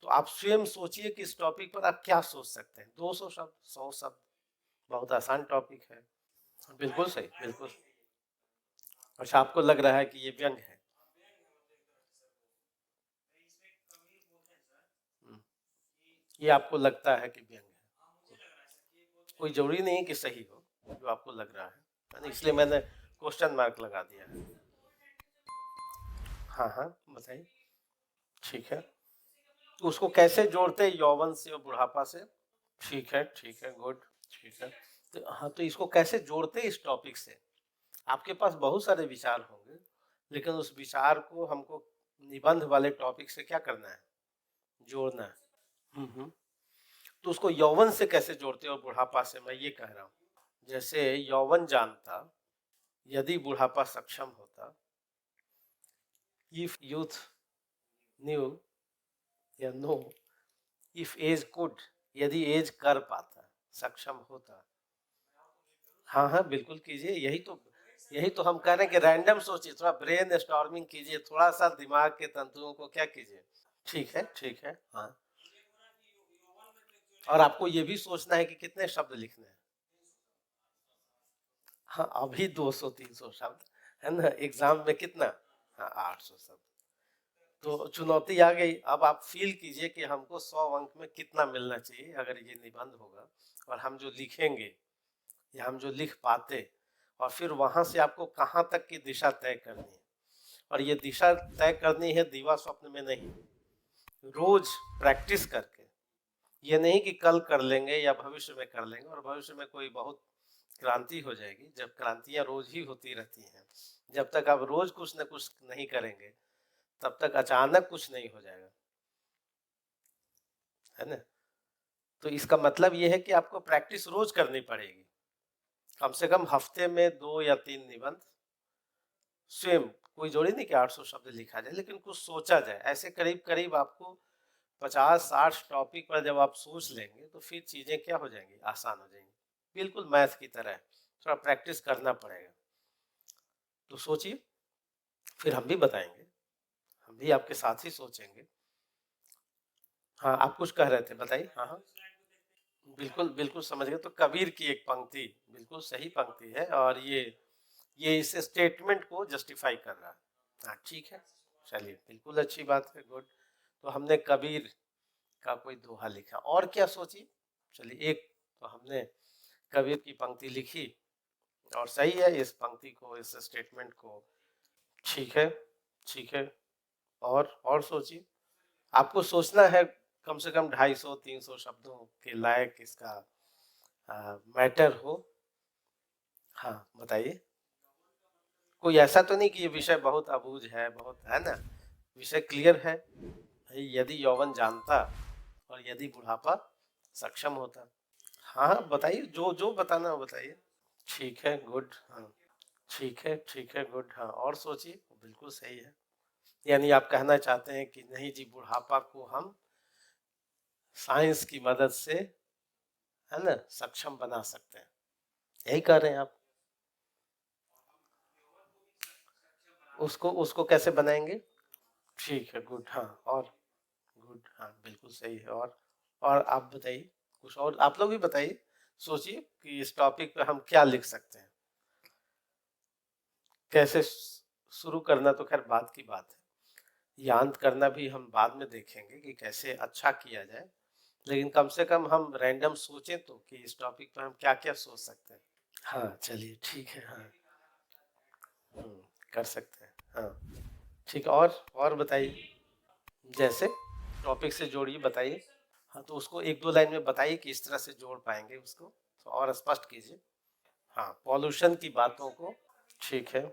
तो आप स्वयं सोचिए कि इस टॉपिक पर आप क्या सोच सकते हैं। 200 शब्द, 100 शब्द, बहुत आसान टॉपिक है। बिल्कुल सही, बिल्कुल। अच्छा, आपको लग रहा है कि ये व्यंग है? ये आपको लगता है कि व्यंग है? कोई जरूरी नहीं कि सही हो जो आपको लग रहा है, इसलिए मैंने क्वेश्चन मार्क लगा दिया है। हाँ हाँ, बताइए। ठीक है, तो उसको कैसे जोड़ते हैं यौवन से और बुढ़ापा से? ठीक है, ठीक है, गुड। ठीक है, तो हाँ, तो इसको कैसे जोड़ते हैं इस टॉपिक से? आपके पास बहुत सारे विचार होंगे, लेकिन उस विचार को हमको निबंध वाले टॉपिक से क्या करना है, जोड़ना है। तो उसको यौवन से कैसे जोड़ते हो और बुढ़ापा से, मैं ये कह रहा हूँ। जैसे यौवन जानता यदि बुढ़ापा सक्षम होता, इफ यूथ न्यू या नो, इफ एज कुड, यदि एज कर पाता, सक्षम होता। हाँ हाँ, बिल्कुल कीजिए, यही तो हम कह रहे हैं कि रैंडम सोचिए, थोड़ा ब्रेन स्टॉर्मिंग कीजिए, थोड़ा सा दिमाग के तंतुओं को क्या कीजिए। ठीक है, ठीक है, हाँ। और आपको ये भी सोचना है कि कितने शब्द लिखने हैं। हाँ, अभी 200-300 शब्द है ना, एग्जाम में कितना? हाँ, 800 शब्द। तो चुनौती आ गई। अब आप फील कीजिए कि हमको 100 अंक में कितना मिलना चाहिए अगर ये निबंध होगा, और हम जो लिखेंगे या हम जो लिख पाते, और फिर वहां से आपको कहाँ तक की दिशा तय करनी है। और ये दिशा तय करनी है दीवा स्वप्न में नहीं, रोज प्रैक्टिस करके। ये नहीं कि कल कर लेंगे या भविष्य में कर लेंगे, और भविष्य में कोई बहुत क्रांति हो जाएगी, जब क्रांतियां रोज ही होती रहती हैं। जब तक आप रोज कुछ न कुछ नहीं करेंगे तब तक अचानक कुछ नहीं हो जाएगा, है ना। तो इसका मतलब ये है कि आपको प्रैक्टिस रोज करनी पड़ेगी, कम से कम हफ्ते में 2 या 3 निबंध स्वयं। कोई जोड़ी नहीं कि 800 शब्द लिखा जाए, लेकिन कुछ सोचा जाए। ऐसे करीब करीब आपको 50-60 टॉपिक पर जब आप सोच लेंगे तो फिर चीजें क्या हो जाएंगी, आसान हो जाएंगी, बिल्कुल मैथ की तरह। थोड़ा प्रैक्टिस करना पड़ेगा। तो सोचिए, फिर हम भी बताएंगे, हम भी आपके साथ ही सोचेंगे। हाँ, आप कुछ कह रहे थे, बताइए। हाँ हाँ, बिल्कुल बिल्कुल समझ गए। तो कबीर की एक पंक्ति, बिल्कुल सही पंक्ति है, और ये इस स्टेटमेंट को जस्टिफाई कर रहा है। हाँ, ठीक है, चलिए, बिल्कुल अच्छी बात है, गुड। तो हमने कबीर का कोई दोहा लिखा, और क्या सोचिए। चलिए, एक तो हमने कबीर की पंक्ति लिखी, और सही है, इस पंक्ति को, इस स्टेटमेंट को। ठीक है, ठीक है, और सोचिए। आपको सोचना है कम से कम 250-300 शब्दों के लायक इसका मैटर हो। हाँ, बताइए। कोई ऐसा तो नहीं कि ये विषय बहुत अबूझ है, बहुत, है ना, विषय क्लियर है। यदि यौवन जानता और यदि बुढ़ापा सक्षम होता। हाँ हाँ, बताइए, जो जो बताना हो बताइए। ठीक है, गुड, हाँ। ठीक है, ठीक है, गुड, हाँ, और सोचिए, बिल्कुल सही है। यानी आप कहना चाहते हैं कि नहीं जी, बुढ़ापा को हम साइंस की मदद से, है ना, सक्षम बना सकते हैं। यही कर रहे हैं आप। उसको उसको कैसे बनाएंगे? ठीक है, गुड। हाँ, और गुड, हाँ बिल्कुल सही है। और आप बताइए, कुछ और आप लोग भी बताइए, सोचिए कि इस टॉपिक पे हम क्या लिख सकते हैं। कैसे शुरू करना तो खैर बात की बात है, या अंत करना भी हम बाद में देखेंगे कि कैसे अच्छा किया जाए, लेकिन कम से कम हम रैंडम सोचें तो कि इस टॉपिक पे हम क्या क्या सोच सकते हैं। हाँ चलिए ठीक है। हाँ, कर सकते हैं। हाँ ठीक है। और बताइए, जैसे टॉपिक से जोड़िए, बताइए। हाँ तो उसको एक दो लाइन में बताइए कि इस तरह से जोड़ पाएंगे उसको, तो और स्पष्ट कीजिए। हाँ, पॉल्यूशन की बातों को। ठीक है।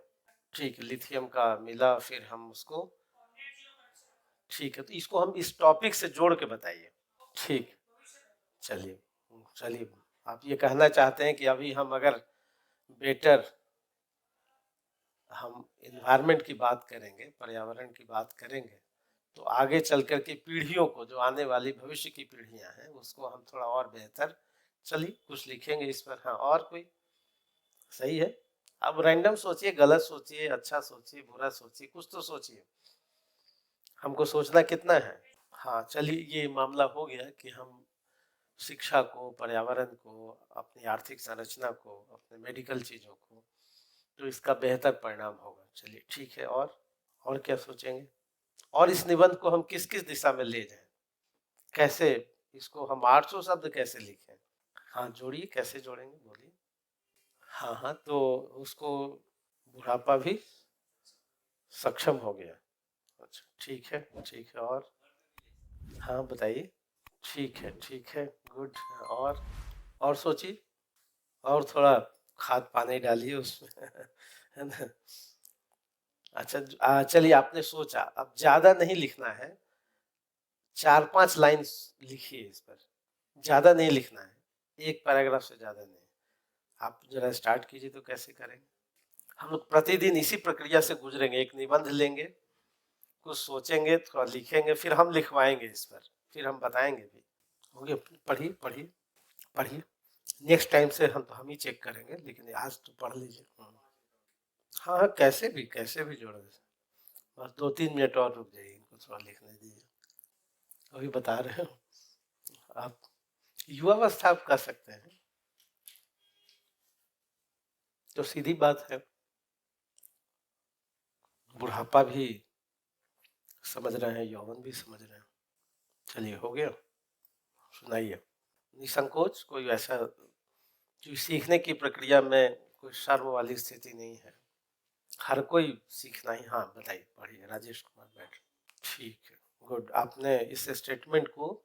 ठीक है, लिथियम का मिला, फिर हम उसको। ठीक है, तो इसको हम इस टॉपिक से जोड़ के बताइए। ठीक। चलिए। चलिए, आप ये कहना चाहते हैं कि अभी हम अगर बेटर हम इन्वायरमेंट की बात करेंगे, पर्यावरण की बात करेंगे, तो आगे चल कर के पीढ़ियों को, जो आने वाली भविष्य की पीढ़ियां हैं, उसको हम थोड़ा और बेहतर। चलिए कुछ लिखेंगे इस पर। हाँ, और कोई? सही है। अब रैंडम सोचिए, गलत सोचिए, अच्छा सोचिए, बुरा सोचिए, कुछ तो सोचिए। हमको सोचना कितना है। हाँ चलिए, ये मामला हो गया कि हम शिक्षा को, पर्यावरण को, अपनी आर्थिक संरचना को, अपने मेडिकल चीजों को, तो इसका बेहतर परिणाम होगा। चलिए ठीक है। और क्या सोचेंगे? और इस निबंध को हम किस किस दिशा में ले जाएं? कैसे इसको हम 800 शब्द कैसे लिखें? हाँ जोड़िए, कैसे जोड़ेंगे बोलिए। हाँ हाँ, तो उसको बुढ़ापा भी सक्षम हो गया। अच्छा ठीक है, ठीक है। और हाँ बताइए। ठीक है, ठीक है, गुड। और सोचिए, और थोड़ा खाद पानी डालिए उसमें है ना। अच्छा, चलिए, आपने सोचा, अब ज्यादा नहीं लिखना है, 4-5 लाइन लिखिए इस पर, ज्यादा नहीं लिखना है, एक पैराग्राफ से ज्यादा नहीं। आप जरा स्टार्ट कीजिए, तो कैसे करेंगे? हम लोग प्रतिदिन इसी प्रक्रिया से गुजरेंगे, एक निबंध लेंगे, कुछ सोचेंगे, थोड़ा लिखेंगे, फिर हम लिखवाएंगे इस पर, फिर हम बताएंगे भी। हो गया? पढ़िए पढ़िए पढ़िए। नेक्स्ट टाइम से हम ही चेक करेंगे, लेकिन आज तो पढ़ लीजिए। हाँ हाँ, कैसे भी जोड़ दे। बस 2-3 मिनट और रुक जाइए, इनको थोड़ा लिखने दीजिए। अभी बता रहे हो आप, युवावस्था आप कर सकते हैं, तो सीधी बात है। बुढ़ापा भी समझ रहे हैं, यौवन भी समझ रहे हैं। चलिए, हो गया। सुनाइए। निसंकोच, कोई ऐसा जो सीखने की प्रक्रिया में कोई शर्म वाली स्थिति नहीं है, हर कोई सीखना ही। हाँ बताइए, पढ़िए। राजेश कुमार बैठ। ठीक है, गुड। आपने इस स्टेटमेंट को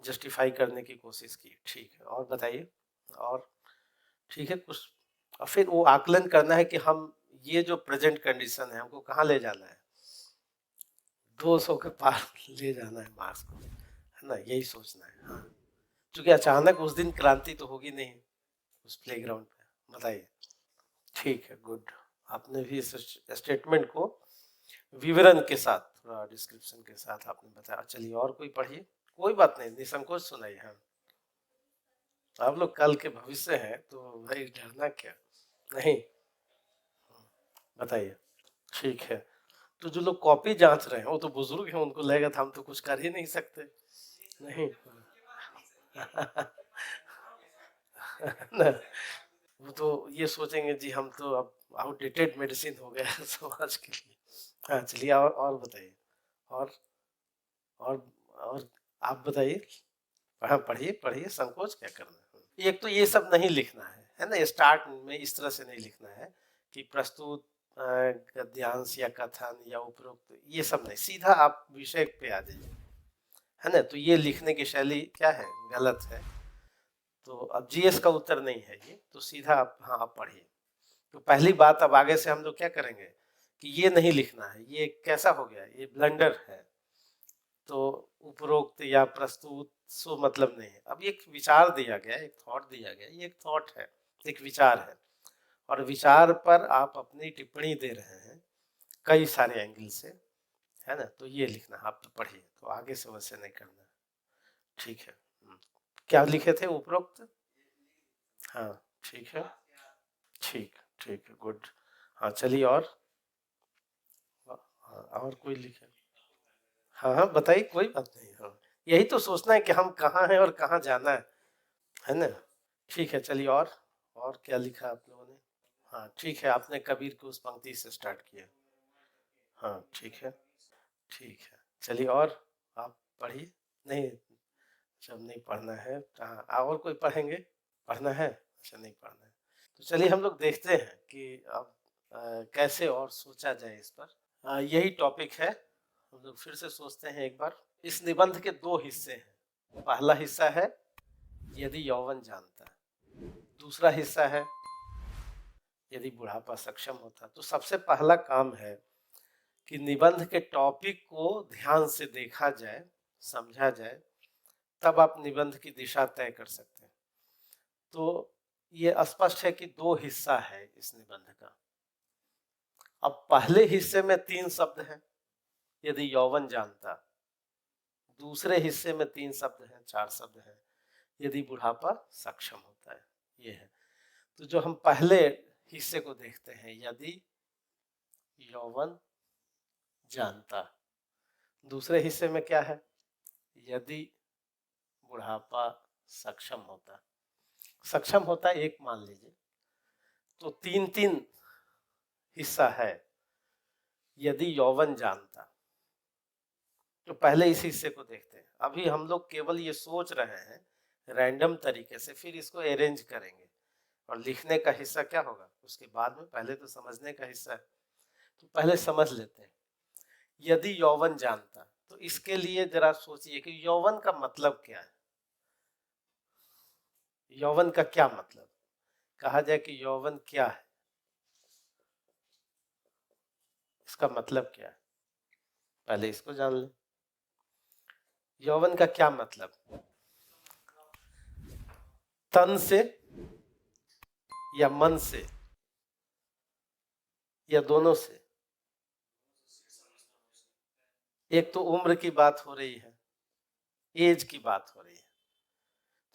जस्टिफाई करने की कोशिश की। ठीक है, और बताइए। और ठीक है, कुछ। और फिर वो आकलन करना है कि हम, ये जो प्रेजेंट कंडीशन है, हमको कहाँ ले जाना है? 200 के पार ले जाना है मार्स को, है ना, यही सोचना है। हाँ, क्योंकि अचानक उस दिन क्रांति तो होगी नहीं उस प्लेग्राउंड पे। बताइए। ठीक है, गुड। आपने भी इस स्टेटमेंट को विवरण के साथ, थोड़ा डिस्क्रिप्शन के साथ आपने बताया। चलिए, और कोई पढ़िए। कोई बात नहीं, निसंकोच सुनाइए। हाँ, आप लोग कल के भविष्य हैं, तो भाई डरना क्या। नहीं, बताइए। ठीक है, तो जो लोग कॉपी जांच रहे हैं, वो तो बुजुर्ग हैं, उनको लगेगा था हम तो कुछ कर ही नहीं सकते। नहीं ना, वो तो ये सोचेंगे जी हम तो अब आउटडेटेड मेडिसिन हो गया है समाज के लिए। हाँ चलिए, और बताइए। और और आप बताइए। हाँ पढ़िए पढ़िए, संकोच क्या करना है। एक तो ये सब नहीं लिखना है ना, स्टार्ट में इस तरह से नहीं लिखना है कि प्रस्तुत गद्यांश या कथन या उपरोक्त, ये सब नहीं, सीधा आप विषय पे आ जाइए, है ना। तो ये लिखने की शैली क्या है, गलत है। तो अब जीएस का उत्तर नहीं है ये, तो सीधा आप, हाँ आप पढ़िए। तो पहली बात, अब आगे से हम लोग क्या करेंगे कि ये नहीं लिखना है, ये कैसा हो गया, ये ब्लंडर है। तो उपरोक्त या प्रस्तुत सो मतलब नहीं है। अब एक विचार दिया गया, एक थॉट दिया गया, ये एक थॉट है, एक विचार है, और विचार पर आप अपनी टिप्पणी दे रहे हैं कई सारे एंगल से, है ना। तो ये लिखना, आप तो पढ़िए, तो आगे से वैसे नहीं करना। ठीक है। क्या लिखे थे, उपरोक्त? हाँ ठीक है। ठीक ठीक है, गुड। हाँ चलिए, और हाँ, और कोई लिखे? हाँ हाँ बताइए, कोई बात नहीं। हाँ, यही तो सोचना है कि हम कहाँ हैं और कहाँ जाना है ना? ठीक है, चलिए, और क्या लिखा आप लोगों ने? हाँ ठीक है, आपने कबीर की उस पंक्ति से स्टार्ट किया। हाँ ठीक है, ठीक है, चलिए, और आप पढ़िए। नहीं, जब नहीं पढ़ना है तो हाँ, और कोई पढ़ेंगे? पढ़ना है? अच्छा, नहीं पढ़ना है। तो चलिए हम लोग देखते हैं कि अब कैसे और सोचा जाए इस पर। यही टॉपिक है, हम लोग फिर से सोचते हैं एक बार। इस निबंध के दो हिस्से हैं। पहला हिस्सा है यदि यौवन जानता, दूसरा हिस्सा है यदि बुढ़ापा सक्षम होता। तो सबसे पहला काम है कि निबंध के टॉपिक को ध्यान से देखा जाए, समझा जाए, तब आप निबंध की दिशा तय कर सकते हैं। तो ये स्पष्ट है कि दो हिस्सा है इस निबंध का। अब पहले हिस्से में 3 शब्द हैं, यदि यौवन जानता। दूसरे हिस्से में 3 शब्द हैं, 4 शब्द हैं, यदि बुढ़ापा सक्षम होता है। ये है। तो जो हम पहले हिस्से को देखते हैं, यदि यौवन जानता। दूसरे हिस्से में क्या है? यदि बुढ़ापा सक्षम होता। सक्षम होता एक मान लीजिए, तो 3-3 हिस्सा है। यदि यौवन जानता, तो पहले इस हिस्से को देखते हैं। अभी हम लोग केवल ये सोच रहे हैं रैंडम तरीके से, फिर इसको अरेंज करेंगे और लिखने का हिस्सा क्या होगा उसके बाद में। पहले तो समझने का हिस्सा है, तो पहले समझ लेते हैं। यदि यौवन जानता, तो इसके लिए जरा सोचिए कि यौवन का मतलब क्या है। यौवन का क्या मतलब? कहा जाए कि यौवन क्या है, इसका मतलब क्या है, पहले इसको जान लें। यौवन का क्या मतलब? तन से या मन से या दोनों से? एक तो उम्र की बात हो रही है, एज की बात हो रही है।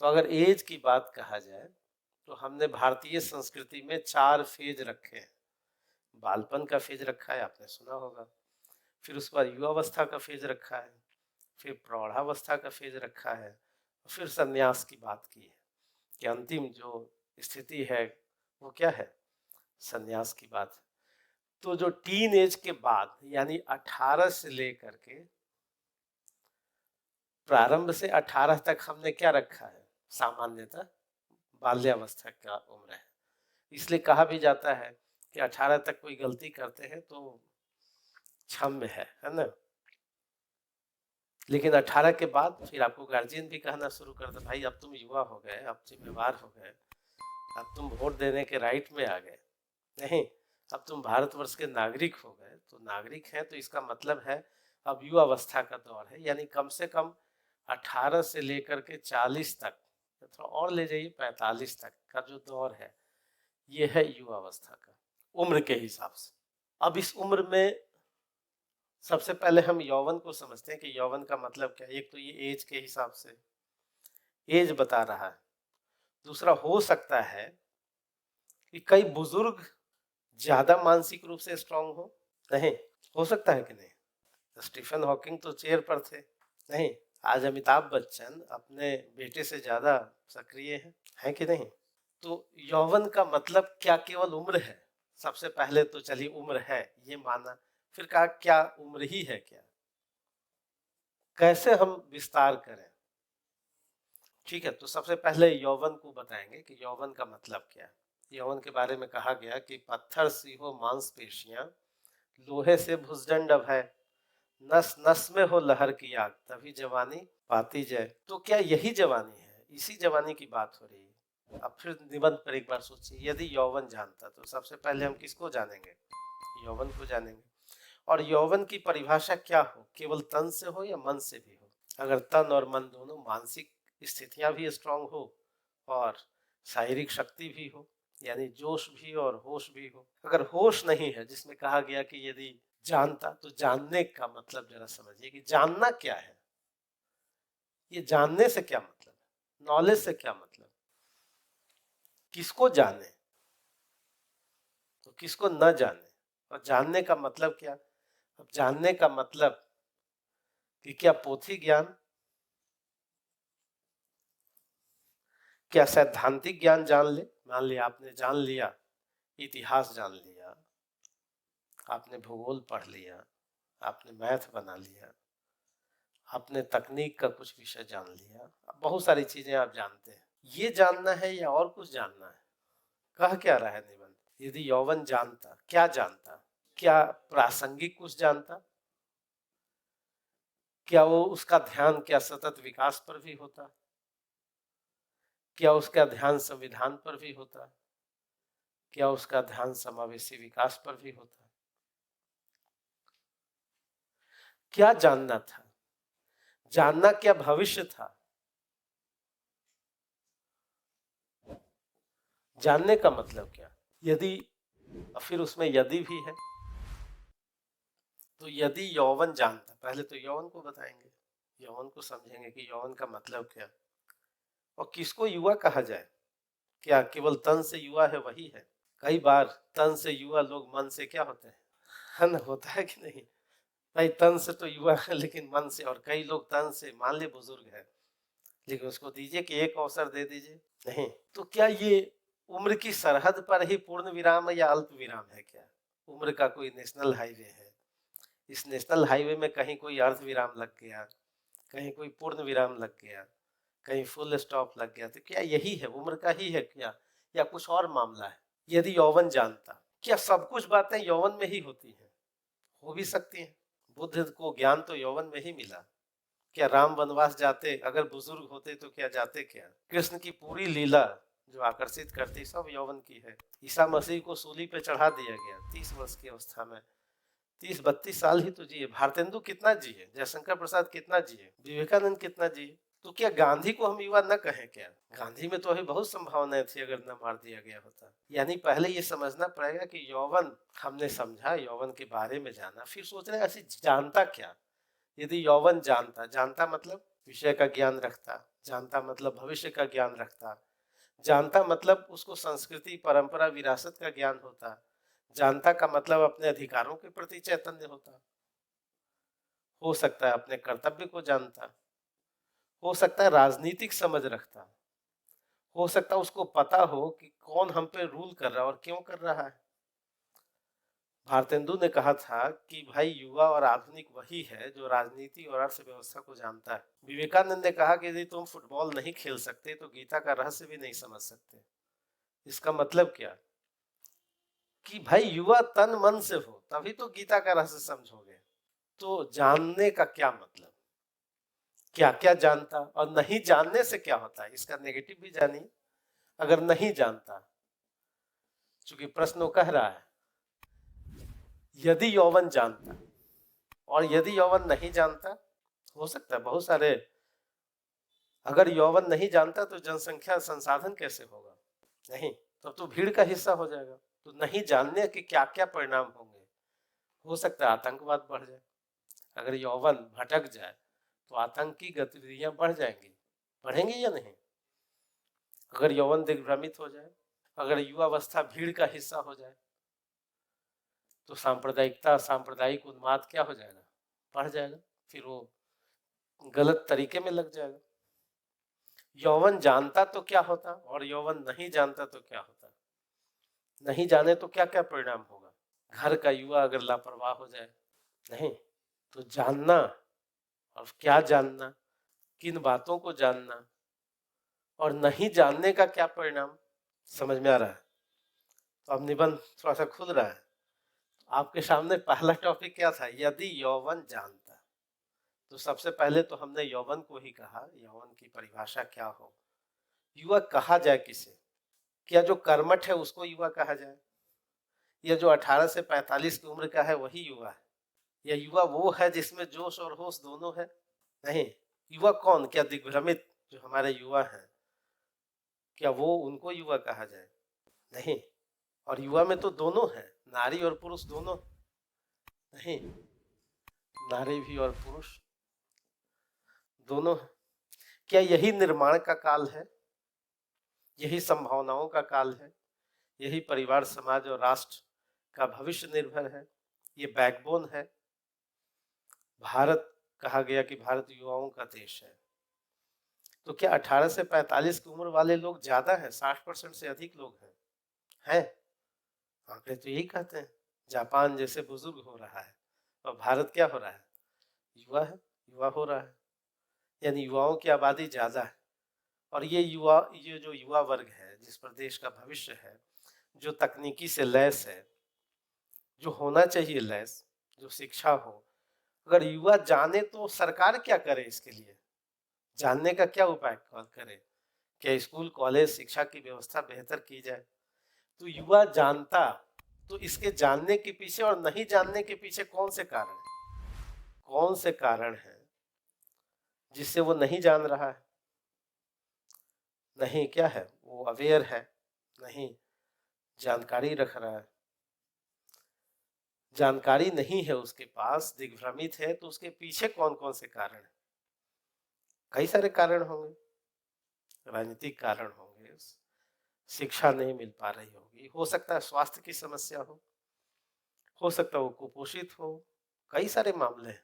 तो अगर एज की बात कहा जाए तो हमने भारतीय संस्कृति में 4 फेज रखे हैं। बालपन का फेज रखा है, आपने सुना होगा। फिर उसके बाद युवावस्था का फेज रखा है, फिर प्रौढ़ावस्था का फेज रखा है, फिर संन्यास की बात की है कि अंतिम जो स्थिति है वो क्या है? संन्यास की बात है। तो जो टीन एज के बाद यानी 18 से लेकर के प्रारंभ से 18 तक हमने क्या रखा है? सामान्यतः बाल्यावस्था का उम्र है। इसलिए कहा भी जाता है कि 18 तक कोई गलती करते हैं तो क्षम्य है ना? लेकिन 18 के बाद फिर आपको गार्जियन भी कहना शुरू कर दे, भाई अब तुम युवा हो गए, अब जिम्मेवार हो गए, अब तुम वोट देने के राइट में आ गए, नहीं, अब तुम भारतवर्ष के नागरिक हो गए। तो नागरिक हैं तो इसका मतलब है अब युवावस्था का दौर है, यानी कम से कम 18 से लेकर के 40 तक, थोड़ा और ले जाइए 45 तक का जो दौर है, ये है युवावस्था का उम्र के हिसाब से। अब इस उम्र में सबसे पहले हम यौवन को समझते हैं कि यौवन का मतलब क्या है। एक तो ये एज के हिसाब से एज बता रहा है। दूसरा, हो सकता है कि कई बुजुर्ग ज्यादा मानसिक रूप से स्ट्रांग हो, नहीं हो सकता है कि नहीं? स्टीफन हॉकिंग तो चेयर पर थे, नहीं? आज अमिताभ बच्चन अपने बेटे से ज्यादा सक्रिय हैं कि नहीं? तो यौवन का मतलब क्या केवल उम्र है? सबसे पहले तो चलिए उम्र है ये माना, फिर कहा क्या उम्र ही है क्या? कैसे हम विस्तार करें? ठीक है, तो सबसे पहले यौवन को बताएंगे कि यौवन का मतलब क्या है। यौवन के बारे में कहा गया कि पत्थर सी हो मांसपेशियां, लोहे से भुजदंड भय, नस नस में हो लहर की आग, तभी जवानी पाती जाए। तो क्या यही जवानी है? इसी जवानी की बात हो रही है। अब फिर निबंध पर एक बार सोचिए, यदि यौवन जानता, तो सबसे पहले हम किसको जानेंगे? यौवन को जानेंगे। और यौवन की परिभाषा क्या हो? केवल तन से हो या मन से भी हो? अगर तन और मन दोनों, मानसिक स्थितियां भी स्ट्रांग हो और शारीरिक शक्ति भी हो, यानी जोश भी और होश भी हो। अगर होश नहीं है, जिसमें कहा गया कि यदि जानता, तो जानने का मतलब जरा समझिए कि जानना क्या है। ये जानने से क्या मतलब है? नॉलेज से क्या मतलब? किसको जाने? किसको न जाने। और जानने का मतलब क्या? अब जानने का मतलब कि क्या पोथी ज्ञान, क्या सैद्धांतिक ज्ञान जान ले। मान लिया आपने जान लिया, इतिहास जान लिया, आपने भूगोल पढ़ लिया, आपने मैथ बना लिया, आपने तकनीक का कुछ विषय जान लिया, बहुत सारी चीजें आप जानते हैं। ये जानना है या और कुछ जानना है? कह क्या रहा है निबंध? यदि यौवन जानता, क्या जानता? क्या प्रासंगिक कुछ जानता? क्या वो उसका ध्यान क्या सतत विकास पर भी होता? क्या उसका ध्यान संविधान पर भी होता? क्या उसका ध्यान समावेशी विकास पर भी होता? क्या जानना था? जानना क्या भविष्य था? जानने का मतलब क्या? यदि, फिर उसमें यदि भी है, तो यदि यौवन जानता, पहले तो यौवन को बताएंगे, यौवन को समझेंगे कि यौवन का मतलब क्या, और किसको युवा कहा जाए। क्या केवल तन से युवा है वही है? कई बार तन से युवा लोग मन से क्या होते हैं, है ना, होता है कि नहीं? भाई तन से तो युवा है लेकिन मन से, और कई लोग तन से, मान ले बुजुर्ग है लेकिन उसको दीजिए कि एक अवसर दे दीजिए, नहीं। तो क्या ये उम्र की सरहद पर ही पूर्ण विराम है या अल्प विराम है? क्या उम्र का कोई नेशनल हाईवे है, इस नेशनल हाईवे में कहीं कोई अर्ध विराम लग गया, कहीं कोई पूर्ण विराम लग गया, कहीं फुल स्टॉप लग गया, तो क्या यही है, उम्र का ही है क्या, या कुछ और मामला है? यदि यौवन जानता, क्या सब कुछ बातें यौवन में ही होती हैं? हो भी सकती हैं। बुद्ध को ज्ञान तो यौवन में ही मिला। क्या राम वनवास जाते, अगर बुजुर्ग होते तो क्या जाते? क्या कृष्ण की पूरी लीला जो आकर्षित करती सब यौवन की है। ईसा मसीह को सूली पे चढ़ा दिया गया 30 वर्ष की अवस्था में, 30-32 साल ही तो जिए। भारतेंदु कितना जिए, जयशंकर प्रसाद कितना जिए, विवेकानंद कितना जिए। तो क्या गांधी को हम युवा न कहें? क्या गांधी में तो अभी बहुत संभावनाएं थी अगर न मार दिया गया होता। यानी पहले ये समझना पड़ेगा कि यौवन हमने समझा, यौवन के बारे में जाना, फिर सोच रहे ऐसी जानता क्या। यदि यौवन जानता, जानता मतलब विषय का ज्ञान रखता, जानता मतलब भविष्य का ज्ञान रखता, जानता मतलब उसको संस्कृति परंपरा विरासत का ज्ञान होता, जानता का मतलब अपने अधिकारों के प्रति चैतन्य होता, हो सकता है अपने कर्तव्य को जानता, हो सकता है राजनीतिक समझ रखता, हो सकता है उसको पता हो कि कौन हम पे रूल कर रहा है और क्यों कर रहा है। भारतेंदु ने कहा था कि भाई युवा और आधुनिक वही है जो राजनीति और अर्थव्यवस्था को जानता है। विवेकानंद ने कहा कि यदि तुम फुटबॉल नहीं खेल सकते तो गीता का रहस्य भी नहीं समझ सकते। इसका मतलब क्या कि भाई युवा तन मन से हो तभी तो गीता का रहस्य समझोगे। तो जानने का क्या मतलब, क्या क्या जानता, और नहीं जानने से क्या होता है, इसका नेगेटिव भी जानिए। अगर नहीं जानता, चूंकि प्रश्न कह रहा है यदि यौवन जानता, और यदि यौवन नहीं जानता, हो सकता है बहुत सारे, अगर यौवन नहीं जानता तो जनसंख्या संसाधन कैसे होगा? नहीं, तब तो भीड़ का हिस्सा हो जाएगा। तो नहीं जानने के क्या क्या परिणाम होंगे? हो सकता है आतंकवाद बढ़ जाए, अगर यौवन भटक जाए तो आतंकी गतिविधियां बढ़ जाएंगी, बढ़ेंगी या नहीं? अगर यौवन दिग्भ्रमित हो जाए, अगर युवावस्था भीड़ का हिस्सा हो जाए, तो सांप्रदायिकता, सांप्रदायिक उन्माद क्या हो जाएगा? बढ़ जाएगा, फिर वो गलत तरीके में लग जाएगा। यौवन जानता तो क्या होता, और यौवन नहीं जानता तो क्या होता? नहीं जाने तो क्या क्या परिणाम होगा? घर का युवा अगर लापरवाह हो जाए, नहीं, तो जानना, और क्या जानना, किन बातों को जानना, और नहीं जानने का क्या परिणाम, समझ में आ रहा है? तो अब निबंध थोड़ा सा खुल रहा है। आपके सामने पहला टॉपिक क्या था? यदि यौवन जानता। तो सबसे पहले तो हमने यौवन को ही कहा, यौवन की परिभाषा क्या हो, युवा कहा जाए किसे? क्या जो कर्मठ है उसको युवा कहा जाए, या जो 18 से 45 की उम्र का है वही युवा है, या युवा वो है जिसमें जोश और होश दोनों है? नहीं, युवा कौन? क्या दिग्भ्रमित जो हमारे युवा हैं, क्या वो, उनको युवा कहा जाए? नहीं। और युवा में तो दोनों है, नारी और पुरुष दोनों, नहीं, नारी भी और पुरुष दोनों है। क्या यही निर्माण का काल है, यही संभावनाओं का काल है, यही परिवार समाज और राष्ट्र का भविष्य निर्भर है, ये बैकबोन है। भारत कहा गया कि भारत युवाओं का देश है, तो क्या 18 से 45 की उम्र वाले लोग ज्यादा हैं? 60% से अधिक लोग हैं। आंकड़े तो यही कहते हैं। जापान जैसे बुजुर्ग हो रहा है और भारत क्या हो रहा है? युवा है, युवा हो रहा है, यानी युवाओं की आबादी ज्यादा है। और ये जो युवा वर्ग है, जिस प्रदेश का भविष्य है, जो तकनीकी से लैस है, जो होना चाहिए लैस, जो शिक्षा हो, अगर युवा जाने तो सरकार क्या करे इसके लिए? जानने का क्या उपाय करे? क्या स्कूल कॉलेज शिक्षा की व्यवस्था बेहतर की जाए? तो युवा जानता तो इसके जानने के पीछे और नहीं जानने के पीछे कौन से कारण है? कौन से कारण है जिससे वो नहीं जान रहा है? नहीं क्या है, वो अवेयर है, नहीं जानकारी रख रहा है, जानकारी नहीं है उसके पास, दिग्भ्रमित है, तो उसके पीछे कौन कौन से कारण है? कई सारे कारण होंगे, राजनीतिक कारण होंगे, शिक्षा नहीं मिल पा रही होगी, हो सकता है स्वास्थ्य की समस्या हो सकता है वो कुपोषित हो, कई सारे मामले हैं।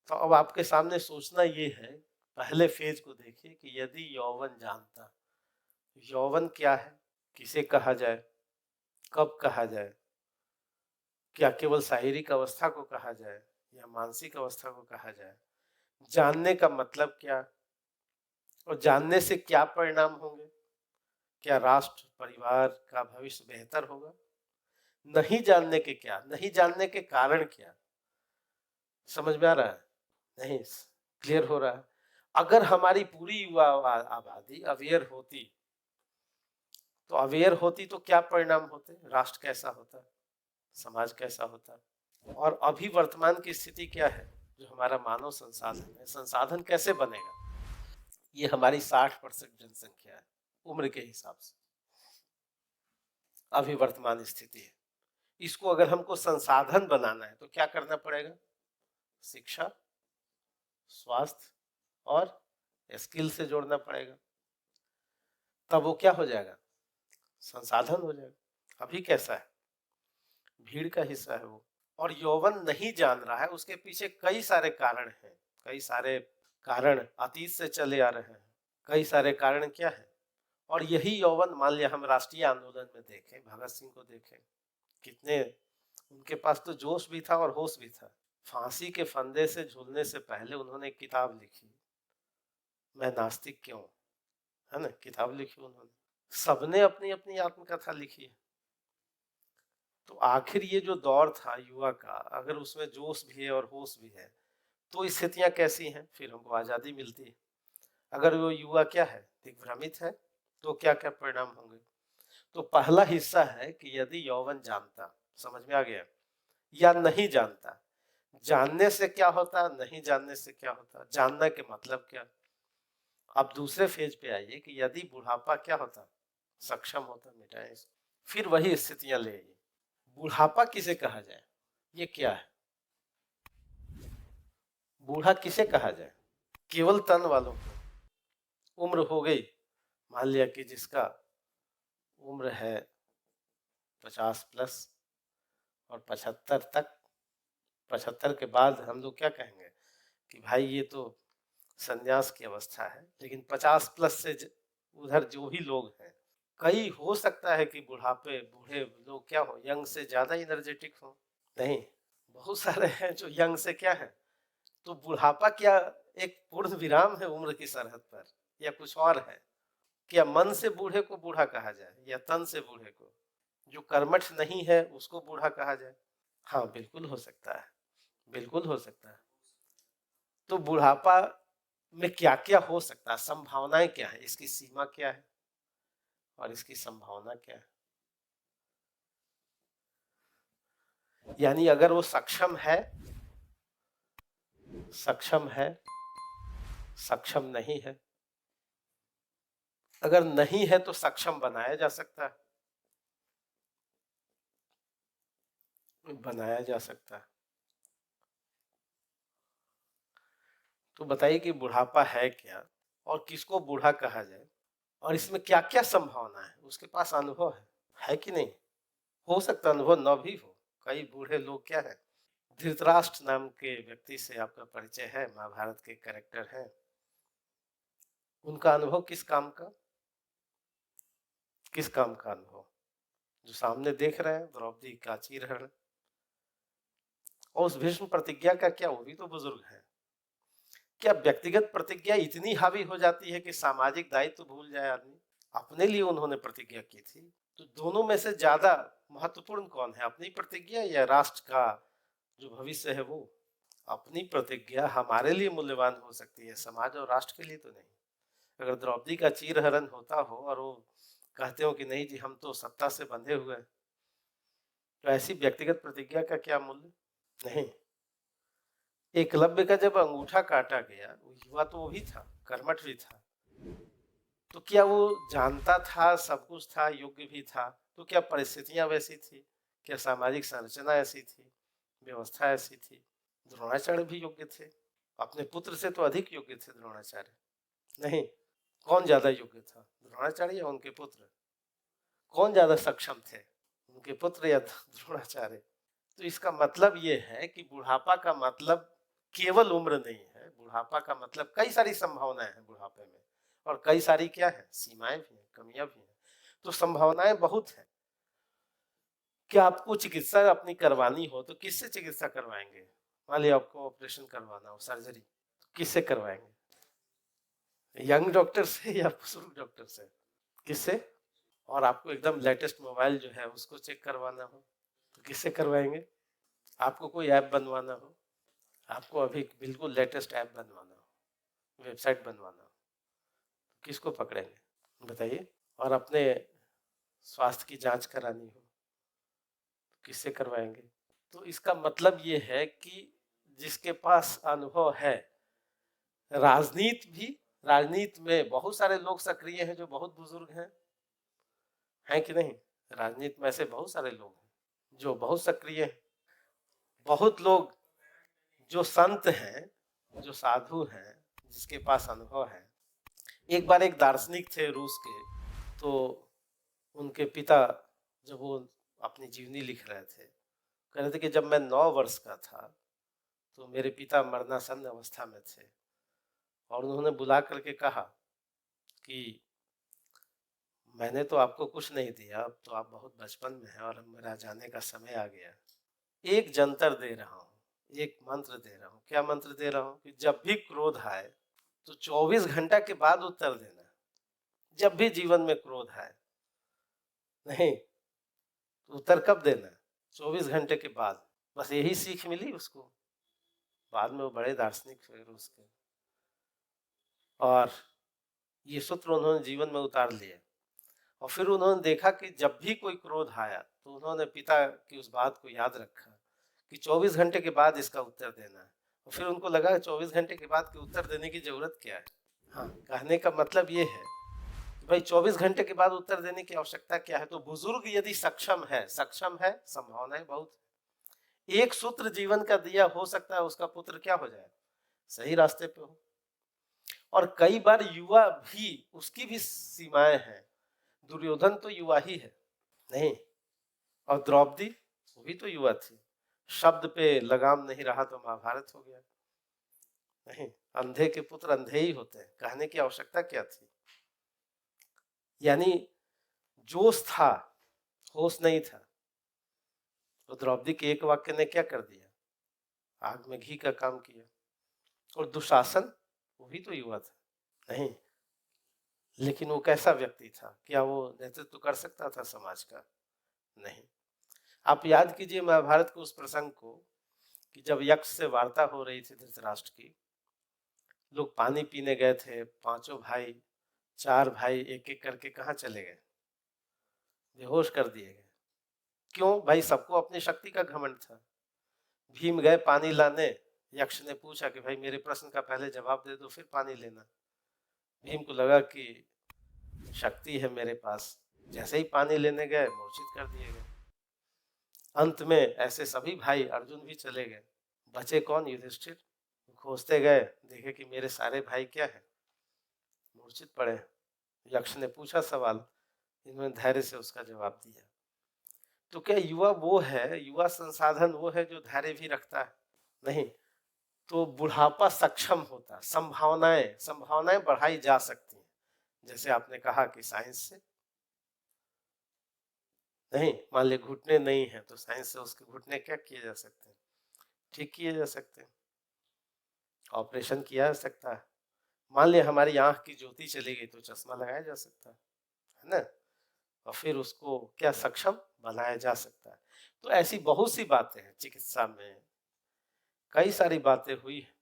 तो अब आपके सामने सोचना ये है, पहले फेज को देखिए कि यदि यौवन जानता, यौवन क्या है, किसे कहा जाए, कब कहा जाए, क्या केवल शारीरिक अवस्था को कहा जाए या मानसिक अवस्था को कहा जाए, जानने का मतलब क्या, और जानने से क्या परिणाम होंगे, क्या राष्ट्र परिवार का भविष्य बेहतर होगा? नहीं जानने के क्या, नहीं जानने के कारण क्या, समझ में आ रहा है? नहीं क्लियर हो रहा है? अगर हमारी पूरी युवा आबादी अवेयर होती, तो अवेयर होती तो क्या परिणाम होते? राष्ट्र कैसा होता, समाज कैसा होता? और अभी वर्तमान की स्थिति क्या है? जो हमारा मानव संसाधन है, संसाधन कैसे बनेगा? ये हमारी 60% जनसंख्या है उम्र के हिसाब से, अभी वर्तमान स्थिति है। इसको अगर हमको संसाधन बनाना है तो क्या करना पड़ेगा? शिक्षा, स्वास्थ्य और स्किल से जोड़ना पड़ेगा, तब वो क्या हो जाएगा? संसाधन हो जाएगा। अभी कैसा है? भीड़ का हिस्सा है वो, और यौवन नहीं जान रहा है, उसके पीछे कई सारे कारण हैं, कई सारे कारण अतीत से चले आ रहे हैं, कई सारे कारण क्या है? और यही यौवन, मान लिया हम राष्ट्रीय आंदोलन में देखें, भगत सिंह को देखें, कितने उनके पास तो जोश भी था और होश भी था। फांसी के फंदे से झूलने से पहले उन्होंने एक किताब लिखी, मैं नास्तिक क्यों, है ना, किताब लिखी उन्होंने। सबने अपनी अपनी आत्मकथा लिखी है। तो आखिर ये जो दौर था युवा का, अगर उसमें जोश भी है और होश भी है, तो स्थितियां कैसी हैं? फिर हमको आजादी मिलती है। अगर वो युवा क्या है, दिग्भ्रमित है, तो क्या क्या परिणाम होंगे? तो पहला हिस्सा है कि यदि यौवन जानता, समझ में आ गया, या नहीं जानता, जानने से क्या होता, नहीं जानने से क्या होता, जानना के मतलब क्या? अब दूसरे फेज पे आइए कि यदि बुढ़ापा क्या होता, सक्षम होता, मिटाए। फिर वही स्थितियां ले आइए। बुढ़ापा किसे कहा जाए, ये क्या है? बूढ़ा किसे कहा जाए? केवल तन वालों को। उम्र हो गई, मान लिया कि जिसका उम्र है 50+ और 75 तक, 75 के बाद हम लोग क्या कहेंगे कि भाई ये तो संन्यास की अवस्था है। लेकिन 50+ से उधर जो भी लोग हैं, कई हो सकता है कि बुढ़ापे बूढ़े लोग क्या हो, यंग से ज्यादा एनर्जेटिक हो। नहीं, बहुत सारे हैं जो यंग से क्या है। तो बुढ़ापा क्या एक पूर्ण विराम है उम्र की सरहद पर, या कुछ और है? क्या मन से बूढ़े को बूढ़ा कहा जाए, या तन से बूढ़े को? जो कर्मठ नहीं है उसको बूढ़ा कहा जाए? हाँ बिल्कुल हो सकता है, बिल्कुल हो सकता है। तो बुढ़ापा में क्या क्या हो सकता है, संभावनाएं क्या है, इसकी सीमा क्या है और इसकी संभावना क्या है? यानी अगर वो सक्षम है, सक्षम है, सक्षम नहीं है, अगर नहीं है तो सक्षम बनाया जा सकता है, बनाया जा सकता है। तो बताइए कि बुढ़ापा है क्या और किसको बूढ़ा कहा जाए, और इसमें क्या क्या संभावना है? उसके पास अनुभव है कि नहीं? हो सकता अनुभव न भी हो। कई बूढ़े लोग क्या है, धृतराष्ट्र नाम के व्यक्ति से आपका परिचय है, महाभारत के कैरेक्टर हैं। उनका अनुभव किस काम का? किस काम का अनुभव? जो सामने देख रहे हैं, द्रौपदी का चीरहरण। और उस भीष्म प्रतिज्ञा का क्या, वो भी तो बुजुर्ग है। क्या व्यक्तिगत प्रतिज्ञा इतनी हावी हो जाती है कि सामाजिक दायित्व तो भूल जाए आदमी? अपने लिए उन्होंने प्रतिज्ञा की थी, तो दोनों में से ज्यादा महत्वपूर्ण कौन है, अपनी प्रतिज्ञा या राष्ट्र का जो भविष्य है वो? अपनी प्रतिज्ञा हमारे लिए मूल्यवान हो सकती है, समाज और राष्ट्र के लिए तो नहीं। अगर द्रौपदी का चीरहरण होता हो और वो कहते हो कि नहीं जी हम तो सत्ता से बंधे हुए हैं, तो ऐसी व्यक्तिगत प्रतिज्ञा का क्या मूल्य? नहीं। एकलव्य का जब अंगूठा काटा गया, युवा तो वो भी था, कर्मठ भी था, तो क्या वो जानता था, सब कुछ था, योग्य भी था? तो क्या परिस्थितियां वैसी थी? क्या सामाजिक संरचना ऐसी थी? व्यवस्था ऐसी थी? द्रोणाचार्य भी योग्य थे, अपने पुत्र से तो अधिक योग्य थे द्रोणाचार्य। नहीं, कौन ज्यादा योग्य था, द्रोणाचार्य या उनके पुत्र? कौन ज्यादा सक्षम थे, उनके पुत्र या द्रोणाचार्य? तो इसका मतलब ये है कि बुढ़ापा का मतलब केवल उम्र नहीं है, बुढ़ापा का मतलब कई सारी संभावनाएं हैं बुढ़ापे में, और कई सारी क्या है, सीमाएं भी हैं, कमियां भी हैं। तो संभावनाएं बहुत हैं। क्या आपको चिकित्सा अपनी करवानी हो तो किससे चिकित्सा करवाएंगे? मान लिया आपको ऑपरेशन करवाना हो, सर्जरी, तो किससे करवाएंगे? यंग डॉक्टर से या बुजुर्ग डॉक्टर से? किससे? और आपको एकदम लेटेस्ट मोबाइल जो है उसको चेक करवाना हो तो किससे करवाएंगे? आपको कोई ऐप बनवाना हो, आपको अभी बिल्कुल लेटेस्ट ऐप बनवाना हो, वेबसाइट बनवाना हो, तो किसको पकड़ेंगे बताइए? और अपने स्वास्थ्य की जांच करानी हो तो किससे करवाएंगे? तो इसका मतलब ये है कि जिसके पास अनुभव है, राजनीति में बहुत सारे लोग सक्रिय हैं जो बहुत बुजुर्ग हैं कि नहीं? राजनीति में ऐसे बहुत सारे लोग हैं जो बहुत सक्रिय हैं। बहुत लोग जो संत हैं, जो साधु हैं, जिसके पास अनुभव है। एक बार एक दार्शनिक थे रूस के, तो उनके पिता जब वो अपनी जीवनी लिख रहे थे, कह रहे थे कि जब मैं 9 वर्ष का था तो मेरे पिता मरणासन्न अवस्था में थे और उन्होंने बुला करके कहा कि मैंने तो आपको कुछ नहीं दिया, अब तो आप बहुत बचपन में हैं और मेरा जाने का समय आ गया। एक जंतर दे रहा हूँ, एक मंत्र दे रहा हूँ। क्या मंत्र दे रहा हूँ? कि जब भी क्रोध आए तो 24 घंटा के बाद उत्तर देना। जब भी जीवन में क्रोध आए, नहीं तो उत्तर कब देना? 24 घंटे के बाद। बस यही सीख मिली उसको। बाद में वो बड़े दार्शनिक हुए रूस के, और ये सूत्र उन्होंने जीवन में उतार लिए। और फिर उन्होंने देखा कि जब भी कोई क्रोध आया तो उन्होंने पिता की उस बात को याद रखा कि 24 घंटे के बाद इसका उत्तर देना है। और फिर उनको लगा 24 घंटे के बाद के उत्तर देने की जरूरत क्या है। हाँ, कहने का मतलब ये है कि भाई 24 घंटे के बाद उत्तर देने की आवश्यकता क्या है? तो बुजुर्ग यदि सक्षम है, संभावनाएं बहुत है। एक सूत्र जीवन का दिया, हो सकता है उसका पुत्र क्या हो जाए, सही रास्ते पे हो। और कई बार युवा भी, उसकी भी सीमाएं हैं। दुर्योधन तो युवा ही है, नहीं? और द्रौपदी, वो भी तो युवा थी। शब्द पे लगाम नहीं रहा तो महाभारत हो गया, नहीं? अंधे के पुत्र अंधे ही होते हैं, कहने की आवश्यकता क्या थी? यानी जोश था, होश नहीं था। तो द्रौपदी के एक वाक्य ने क्या कर दिया? आग में घी का काम किया। और दुशासन, वो भी तो युवा था, नहीं? लेकिन वो कैसा व्यक्ति था? क्या वो नेतृत्व कर सकता था समाज का? नहीं। आप याद कीजिए महाभारत के उस प्रसंग को कि जब यक्ष से वार्ता हो रही थी धृतराष्ट्र की, लोग पानी पीने गए थे, पांचों भाई, 4 भाई एक एक करके कहाँ चले गए? बेहोश कर दिए गए। क्यों भाई? सबको अपनी शक्ति का घमंड था। भीम गए पानी लाने, यक्ष ने पूछा कि भाई मेरे प्रश्न का पहले जवाब दे दो फिर पानी लेना। भीम को लगा कि शक्ति है मेरे पास, जैसे ही पानी लेने गए मूर्छित कर दिए गए। अंत में ऐसे सभी भाई, अर्जुन भी चले गए, बचे कौन? युधिष्ठिर। खोजते गए, देखे कि मेरे सारे भाई क्या है, मूर्छित पड़े। यक्ष ने पूछा सवाल, इन्होंने धैर्य से उसका जवाब दिया। तो क्या युवा वो है, युवा संसाधन वो है जो धैर्य भी रखता है? नहीं। तो बुढ़ापा सक्षम होता है, संभावनाएं बढ़ाई जा सकती हैं, जैसे आपने कहा कि साइंस से। नहीं, मान लिया घुटने नहीं है तो साइंस से उसके घुटने क्या किए जा सकते हैं? ठीक किए जा सकते हैं, ऑपरेशन किया जा सकता है। मान लिया हमारी आंख की ज्योति चली गई तो चश्मा लगाया जा सकता है ना? और फिर उसको क्या सक्षम बनाया जा सकता है। तो ऐसी बहुत सी बातें हैं चिकित्सा में, कई सारी बातें हुई हैं,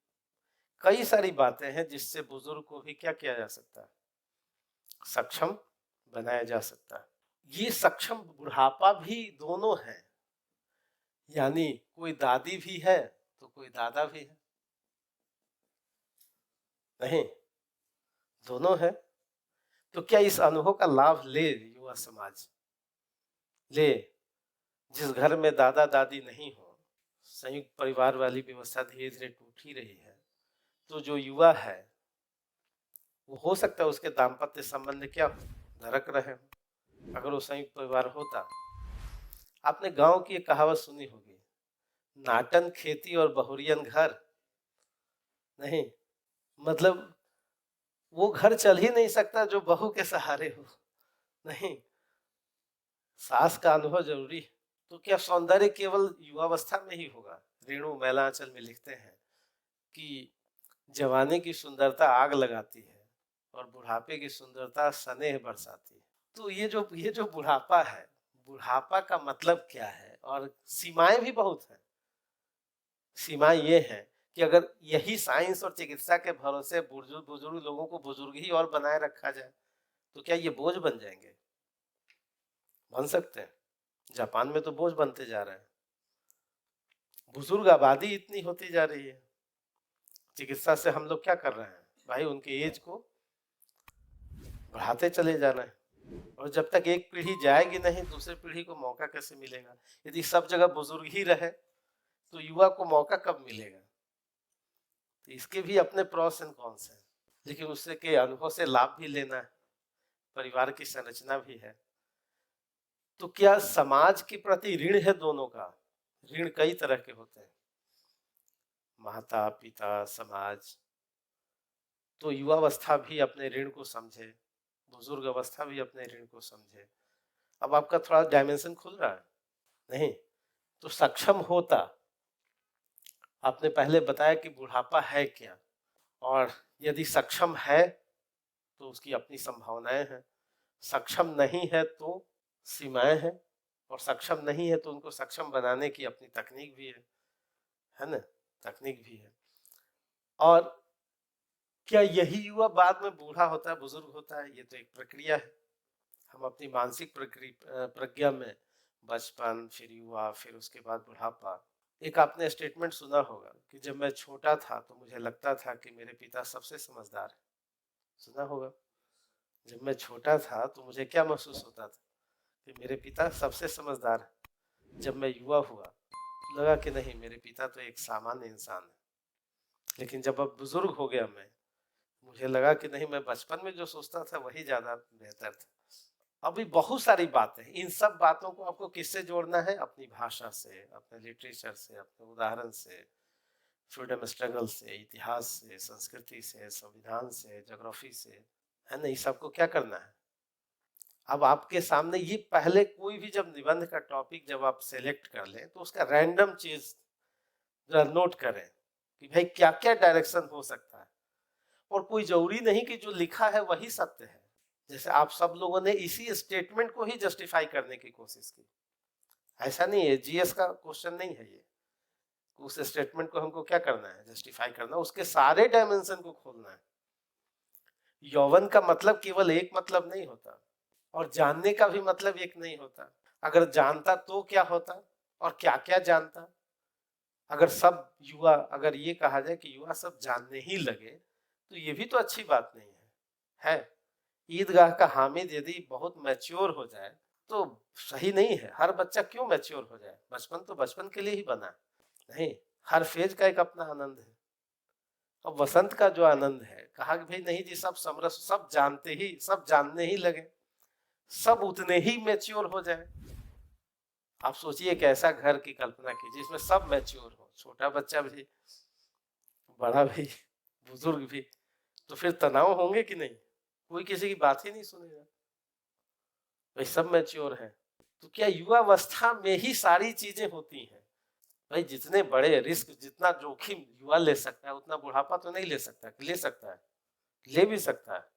कई सारी बातें हैं जिससे बुजुर्ग को भी क्या किया जा सकता है? सक्षम बनाया जा सकता है। ये सक्षम बुढ़ापा भी दोनों है, यानी कोई दादी भी है तो कोई दादा भी है। नहीं, दोनों है। तो क्या इस अनुभव का लाभ ले युवा समाज? ले। जिस घर में दादा दादी नहीं हो, संयुक्त परिवार वाली व्यवस्था धीरे धीरे टूट ही रही है, तो जो युवा है वो हो सकता है उसके दाम्पत्य संबंध क्या हो, नरक रहे हो। अगर वो संयुक्त परिवार होता, आपने गांव की एक कहावत सुनी होगी, नाटन खेती और बहुरियन घर। नहीं, मतलब वो घर चल ही नहीं सकता जो बहू के सहारे हो। नहीं, सास का अनुभव जरूरी है। तो क्या सौंदर्य केवल युवावस्था में ही होगा? रेणु मैलांचल में लिखते हैं कि जवानी की सुंदरता आग लगाती है और बुढ़ापे की सुंदरता स्नेह बरसाती है। तो ये जो बुढ़ापा है, बुढ़ापा का मतलब क्या है? और सीमाएं भी बहुत हैं। सीमाएं ये है कि अगर यही साइंस और चिकित्सा के भरोसे बुजुर्ग बुजुर्ग लोगों को बुजुर्ग ही और बनाए रखा जाए तो क्या ये बोझ बन जाएंगे? बन सकते हैं। जापान में तो बोझ बनते जा रहे हैं, बुजुर्ग आबादी इतनी होती जा रही है। चिकित्सा से हम लोग क्या कर रहे हैं भाई? उनके एज को बढ़ाते चले जा रहे हैं, और जब तक एक पीढ़ी जाएगी नहीं दूसरी पीढ़ी को मौका कैसे मिलेगा? यदि सब जगह बुजुर्ग ही रहे तो युवा को मौका कब मिलेगा? तो इसके भी अपने प्रॉस एंड कॉन्स हैं, लेकिन उससे के अनुभव से लाभ भी लेना है, परिवार की संरचना भी है। तो क्या समाज के प्रति ऋण है दोनों का? ऋण कई तरह के होते हैं, माता पिता समाज। तो युवावस्था भी अपने ऋण को समझे, बुजुर्ग अवस्था भी अपने ऋण को समझे। अब आपका थोड़ा डायमेंशन खुल रहा है। नहीं, तो सक्षम होता, आपने पहले बताया कि बुढ़ापा है क्या, और यदि सक्षम है तो उसकी अपनी संभावनाएं हैं, सक्षम नहीं है तो सीमाएं हैं, और सक्षम नहीं है तो उनको सक्षम बनाने की अपनी तकनीक भी है ना? तकनीक भी है। और क्या यही युवा बाद में बूढ़ा होता है, बुजुर्ग होता है? ये तो एक प्रक्रिया है। हम अपनी मानसिक प्रज्ञा में बचपन, फिर युवा, फिर उसके बाद बुढ़ापा। एक आपने स्टेटमेंट सुना होगा कि जब मैं छोटा था तो मुझे लगता था कि मेरे पिता सबसे समझदार है। सुना होगा। जब मैं छोटा था तो मुझे क्या महसूस होता था कि मेरे पिता सबसे समझदार है। जब मैं युवा हुआ तो लगा कि नहीं, मेरे पिता तो एक सामान्य इंसान है। लेकिन जब अब बुजुर्ग हो गया मैं, मुझे लगा कि नहीं, मैं बचपन में जो सोचता था वही ज्यादा बेहतर था। अभी बहुत सारी बातें, इन सब बातों को आपको किससे जोड़ना है? अपनी भाषा से, अपने लिटरेचर से, अपने उदाहरण से, फ्रीडम स्ट्रगल से, इतिहास से, संस्कृति से, संविधान से, ज्योग्राफी से, है ना? इस सबको क्या करना है? अब आपके सामने ये पहले कोई भी जब निबंध का टॉपिक जब आप सेलेक्ट कर लें तो उसका रैंडम चीज नोट करें कि भाई क्या क्या डायरेक्शन हो सकता है, और कोई जरूरी नहीं कि जो लिखा है वही सत्य है। जैसे आप सब लोगों ने इसी स्टेटमेंट को ही जस्टिफाई करने की कोशिश की, ऐसा नहीं है, जीएस का क्वेश्चन नहीं है ये। उस स्टेटमेंट को हमको क्या करना है? जस्टिफाई करना, उसके सारे डायमेंशन को खोलना है। यौवन का मतलब केवल एक मतलब नहीं होता, और जानने का भी मतलब एक नहीं होता। अगर जानता तो क्या होता, और क्या क्या जानता? अगर सब युवा, अगर ये कहा जाए कि युवा सब जानने ही लगे तो ये भी तो अच्छी बात नहीं है? ईदगाह का हामिद यदि बहुत मैच्योर हो जाए तो सही नहीं है। हर बच्चा क्यों मैच्योर हो जाए? बचपन तो बचपन के लिए ही बना है। नहीं, हर फेज का एक अपना आनंद है। अब वसंत का जो आनंद है, कहा कि भाई नहीं जी, सब समरस, सब जानते ही, सब जानने ही लगे, सब उतने ही मैच्योर हो जाए, आप सोचिए कि ऐसा घर की कल्पना कीजिए जिसमें सब मैच्योर हो, छोटा बच्चा भी, बड़ा भी, बुजुर्ग भी, तो फिर तनाव होंगे कि नहीं? कोई किसी की बात ही नहीं सुनेगा, भाई सब मैच्योर है। तो क्या युवावस्था में ही सारी चीजें होती हैं? भाई जितने बड़े रिस्क, जितना जोखिम युवा ले सकता है उतना बुढ़ापा तो नहीं ले सकता। ले सकता है, ले भी सकता है,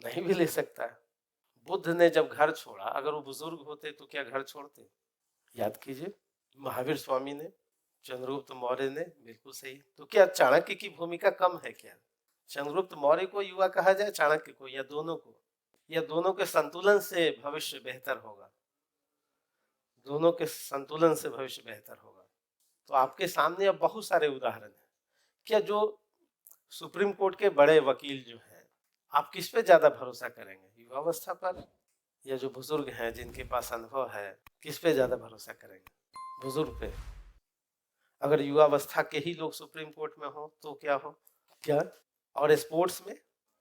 नहीं भी ले सकता है। बुद्ध ने जब घर छोड़ा, अगर वो बुजुर्ग होते तो क्या घर छोड़ते? याद कीजिए, महावीर स्वामी ने, चंद्रगुप्त मौर्य ने, बिल्कुल सही। तो क्या चाणक्य की भूमिका कम है क्या? चंद्रगुप्त मौर्य को युवा कहा जाए, चाणक्य को, या दोनों को? या दोनों के संतुलन से भविष्य बेहतर होगा? दोनों के संतुलन से भविष्य बेहतर होगा। तो आपके सामने अब बहुत सारे उदाहरण हैं। क्या जो सुप्रीम कोर्ट के बड़े वकील जो हैं, आप किस पे ज्यादा भरोसा करेंगे, युवावस्था पर या जो बुजुर्ग हैं जिनके पास अनुभव है, किस पे ज्यादा भरोसा करेंगे? बुजुर्ग पे। अगर युवावस्था के ही लोग सुप्रीम कोर्ट में हो तो क्या हो? क्या? और स्पोर्ट्स में,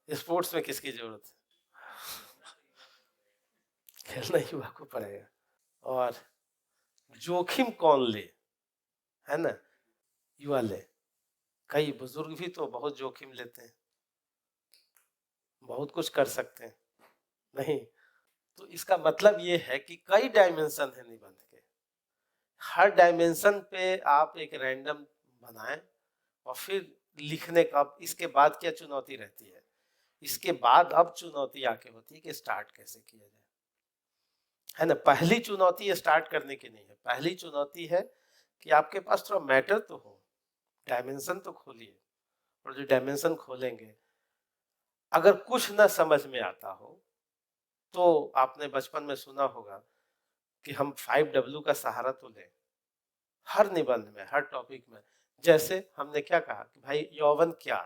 स्पोर्ट्स में किसकी जरूरत है? खेलना युवा को पड़ेगा। और जोखिम कौन ले, है ना? युवा ले। कई बुजुर्ग भी तो बहुत जोखिम लेते हैं, बहुत कुछ कर सकते हैं, नहीं? तो इसका मतलब ये है कि कई डायमेंशन है निबंध के। हर डायमेंशन पे आप एक रैंडम बनाएं और फिर लिखने का। इसके बाद क्या चुनौती रहती है? इसके बाद अब चुनौती आके होती है कि स्टार्ट कैसे किया जाए, है ना? पहली चुनौती स्टार्ट करने की नहीं है, पहली चुनौती है कि आपके पास थोड़ा मैटर तो हो, डायमेंशन तो खोलिए। और जो डायमेंशन खोलेंगे, अगर कुछ ना समझ में आता हो तो आपने बचपन में सुना होगा कि हम 5W का सहारा तो लें हर निबंध में, हर टॉपिक में। जैसे हमने क्या कहा कि भाई यौवन क्या,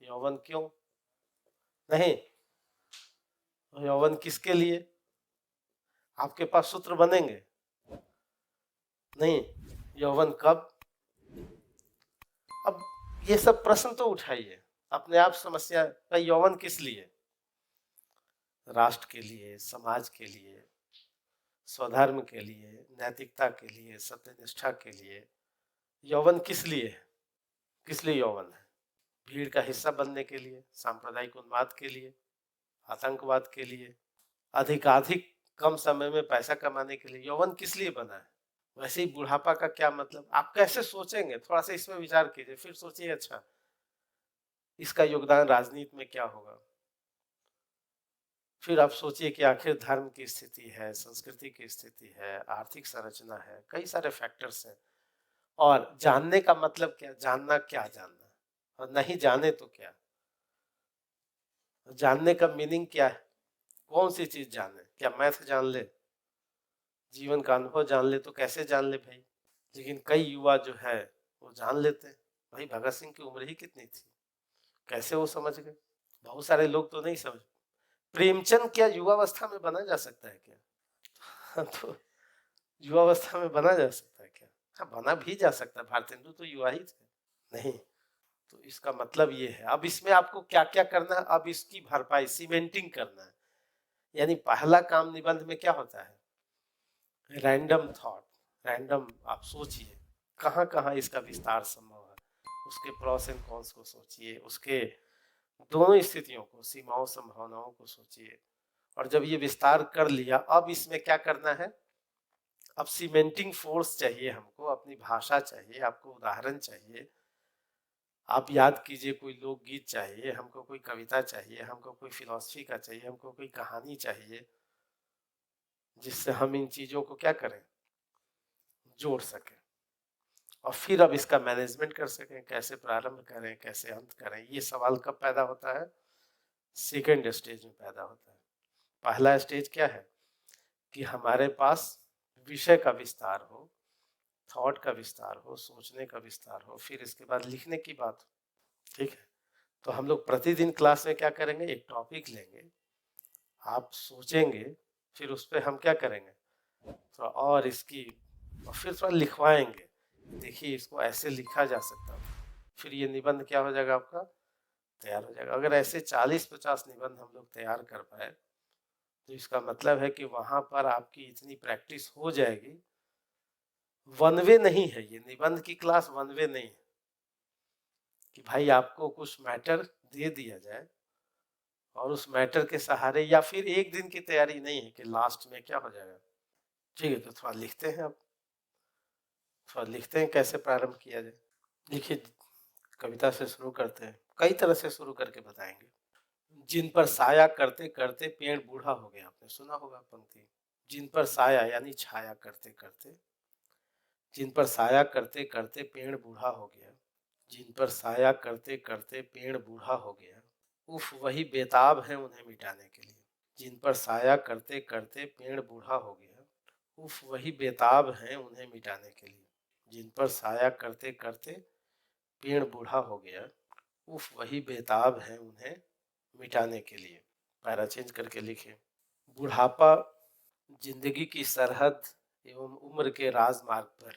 यौवन क्यों नहीं, यौवन किसके लिए? आपके पास सूत्र बनेंगे? नहीं। यौवन कब? अब ये सब प्रश्न तो उठाइए अपने आप। समस्या का यौवन किस लिए? राष्ट्र के लिए, समाज के लिए, स्वधर्म के लिए, नैतिकता के लिए, सत्यनिष्ठा के लिए। यौवन किस लिए है? किस लिए यौवन है? भीड़ का हिस्सा बनने के लिए, सांप्रदायिक उन्माद के लिए, आतंकवाद के लिए, अधिकाधिक कम समय में पैसा कमाने के लिए। यौवन किस लिए बना है? वैसे ही बुढ़ापा का क्या मतलब? आप कैसे सोचेंगे, थोड़ा सा इसमें विचार कीजिए, फिर सोचिए अच्छा इसका योगदान राजनीति में क्या होगा। फिर आप सोचिए कि आखिर धर्म की स्थिति है, संस्कृति की स्थिति है, आर्थिक संरचना है, कई सारे फैक्टर्स हैं। और जानने का मतलब क्या? जानना क्या जानना, और नहीं जाने तो क्या? जानने का मीनिंग क्या है? कौन सी चीज जाने? क्या मैथ जान ले, जीवन का अनुभव जान ले? तो कैसे जान ले भाई? लेकिन कई युवा जो है वो जान लेते हैं। भाई भगत सिंह की उम्र ही कितनी थी, कैसे वो समझ गए? बहुत सारे लोग तो नहीं समझ। प्रेमचंद क्या युवावस्था में बना जा सकता है क्या? तो युवावस्था में बना जा सकता है क्या? हाँ, बना भी जा सकता है। भारतेंदु तो युवा ही थे, नहीं? तो इसका मतलब ये है, अब इसमें आपको क्या क्या करना है? अब इसकी भरपाई, सीमेंटिंग करना है। यानी पहला काम निबंध में क्या होता है? Random thought, random. आप सोचिए कहाँ कहाँ इसका विस्तार संभव है, उसके प्रोस एंड कॉन्स को सोचिए, उसके दोनों स्थितियों को, सीमाओं संभावनाओं को सोचिए। और जब ये विस्तार कर लिया, अब इसमें क्या करना है? अब सीमेंटिंग फोर्स चाहिए हमको, अपनी भाषा चाहिए, आपको उदाहरण चाहिए। आप याद कीजिए, कोई लोकगीत चाहिए हमको, कोई कविता चाहिए हमको, कोई फिलॉसफी का चाहिए हमको, कोई कहानी चाहिए, जिससे हम इन चीजों को क्या करें, जोड़ सकें। और फिर अब इसका मैनेजमेंट कर सकें, कैसे प्रारंभ करें, कैसे अंत करें। ये सवाल कब पैदा होता है? सेकेंड स्टेज में पैदा होता है। पहला स्टेज क्या है कि हमारे पास विषय का विस्तार हो, थॉट का विस्तार हो, सोचने का विस्तार हो, फिर इसके बाद लिखने की बात हो। ठीक है? तो हम लोग प्रतिदिन क्लास में क्या करेंगे, एक टॉपिक लेंगे, आप सोचेंगे, फिर उस पर हम क्या करेंगे, थोड़ा और इसकी, और फिर थोड़ा लिखवाएंगे, देखिए इसको ऐसे लिखा जा सकता है। फिर ये निबंध क्या हो जाएगा आपका, तैयार हो जाएगा। अगर ऐसे 40-50 निबंध हम लोग तैयार कर पाए तो इसका मतलब है कि वहां पर आपकी इतनी प्रैक्टिस हो जाएगी। वन वे नहीं है ये, निबंध की क्लास वन वे नहीं है कि भाई आपको कुछ मैटर दे दिया जाए और उस मैटर के सहारे, या फिर एक दिन की तैयारी नहीं है कि लास्ट में क्या हो जाएगा। ठीक है, तो थोड़ा लिखते हैं, अब थोड़ा लिखते हैं कैसे प्रारंभ किया जाए। लिखिए, कविता से शुरू करते हैं, कई तरह से शुरू करके बताएंगे। जिन पर साया करते करते पेड़ बूढ़ा हो गया, आपने सुना होगा पंक्ति। जिन पर साया यानी छाया करते करते, जिन पर साया करते करते पेड़ बूढ़ा हो गया, जिन पर साया करते करते पेड़ बूढ़ा हो गया, उफ वही बेताब है उन्हें मिटाने के लिए। जिन पर साया करते करते पेड़ बूढ़ा हो गया, उफ वही बेताब है उन्हें मिटाने के लिए। जिन पर साया करते करते पेड़ बूढ़ा हो गया, उफ वही बेताब है उन्हें मिटाने के लिए। पैरा चेंज करके लिखे। बुढ़ापा जिंदगी की सरहद एवं उम्र के राजमार्ग पर,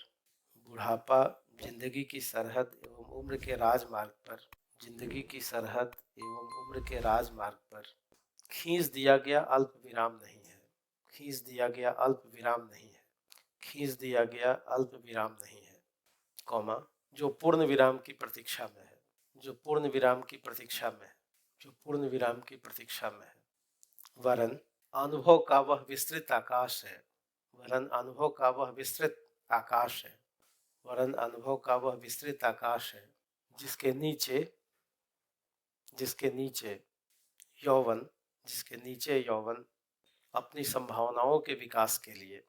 बुढ़ापा जिंदगी की सरहद एवं उम्र के राजमार्ग पर, जिंदगी की सरहद एवं उम्र के राजमार्ग पर खींच दिया गया अल्प विराम नहीं है, खींच दिया गया अल्प विराम नहीं है, खींच दिया गया अल्प विराम नहीं है, कौमा जो पूर्ण विराम की प्रतीक्षा में है, जो पूर्ण विराम की प्रतीक्षा में है, जो पूर्ण विराम की प्रतीक्षा में है। वरन अनुभव का वह विस्तृत आकाश है, वरन अनुभव का वह विस्तृत आकाश है, वरन अनुभव का वह विस्तृत आकाश है, जिसके नीचे, जिसके नीचे यौवन, जिसके नीचे यौवन अपनी संभावनाओं के विकास के लिए,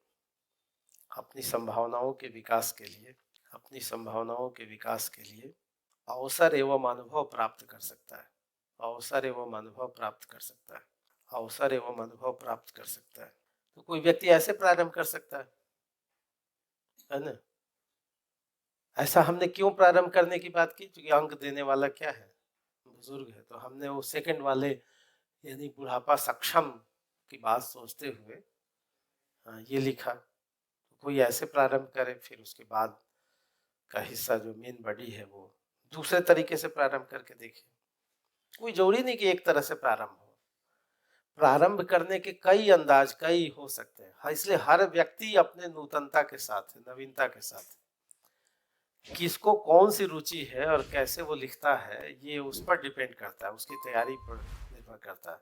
अपनी संभावनाओं के विकास के लिए, अपनी संभावनाओं के विकास के लिए अवसर एवं अनुभव प्राप्त कर सकता है, अवसर एवं अनुभव प्राप्त कर सकता है, अवसर एवं अनुभव प्राप्त कर सकता है। तो कोई व्यक्ति ऐसे प्रारंभ कर सकता है ना। ऐसा हमने क्यों प्रारंभ करने की बात की, क्योंकि अंक देने वाला क्या है, बुजुर्ग है। तो हमने वो सेकंड वाले यानी बुढ़ापा सक्षम की बात सोचते हुए ये लिखा। तो कोई ऐसे प्रारंभ करे, फिर उसके बाद का हिस्सा जो मेन बॉडी है वो दूसरे तरीके से प्रारंभ करके देखे। कोई जरूरी नहीं कि एक तरह से प्रारंभ हो, प्रारंभ करने के कई अंदाज कई हो सकते हैं। इसलिए हर व्यक्ति अपने नूतनता के साथ, नवीनता के साथ, किसको कौन सी रुचि है और कैसे वो लिखता है ये उस पर डिपेंड करता है, उसकी तैयारी पर निर्भर करता है।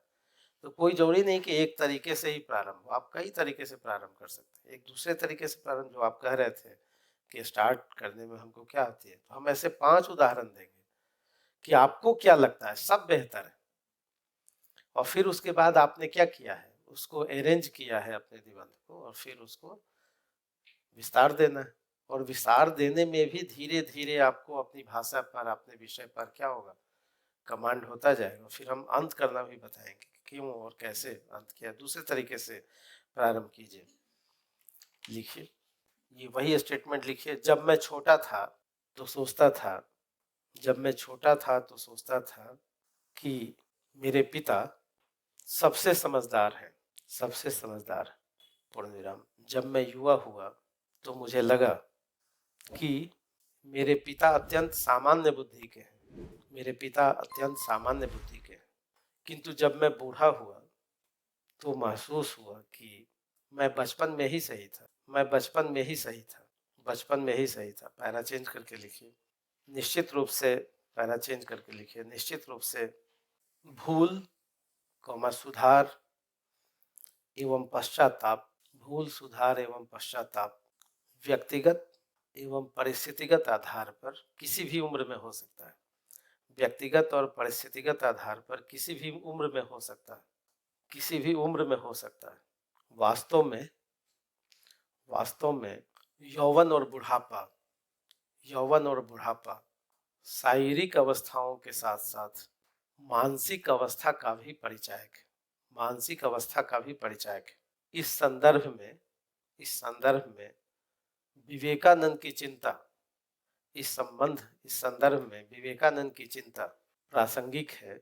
तो कोई जरूरी नहीं कि एक तरीके से ही प्रारंभ हो, आप कई तरीके से प्रारंभ कर सकते हैं। एक दूसरे तरीके से प्रारंभ, जो आप कह रहे थे कि स्टार्ट करने में हमको क्या आती है, तो हम ऐसे 5 उदाहरण देंगे कि आपको क्या लगता है सब बेहतर है, और फिर उसके बाद आपने क्या किया है, उसको अरेंज किया है अपने निबंध को, और फिर उसको विस्तार देना है। और विस्तार देने में भी धीरे धीरे आपको अपनी भाषा पर, अपने विषय पर क्या होगा, कमांड होता जाएगा। फिर हम अंत करना भी बताएंगे क्यों और कैसे अंत किया। दूसरे तरीके से प्रारंभ कीजिए। लिखिए, ये वही स्टेटमेंट लिखिए। जब मैं छोटा था तो सोचता था, जब मैं छोटा था तो सोचता था कि मेरे पिता सबसे समझदार है, सबसे समझदार, पूर्ण विराम। जब मैं युवा हुआ तो मुझे लगा कि मेरे पिता अत्यंत सामान्य बुद्धि के हैं, मेरे पिता अत्यंत सामान्य बुद्धि के हैं। किंतु जब मैं बूढ़ा हुआ तो महसूस हुआ कि मैं बचपन में ही सही था, मैं बचपन में ही सही था, बचपन में ही सही था। पैरा चेंज करके लिखिए। निश्चित रूप से, पैरा चेंज करके लिखिए। निश्चित रूप से भूल, सुधार एवं पश्चाताप, भूल, सुधार एवं पश्चाताप व्यक्तिगत एवं परिस्थितिगत आधार पर किसी भी उम्र में हो सकता है, व्यक्तिगत और परिस्थितिगत आधार पर किसी भी उम्र में हो सकता है, किसी भी उम्र में हो सकता है। वास्तव में, वास्तव में यौवन और बुढ़ापा, यौवन और बुढ़ापा शारीरिक अवस्थाओं के साथ साथ मानसिक अवस्था का भी परिचायक है, मानसिक अवस्था का भी परिचायक है। इस संदर्भ में, इस संदर्भ में विवेकानंद की चिंता, इस संदर्भ में विवेकानंद की चिंता प्रासंगिक है।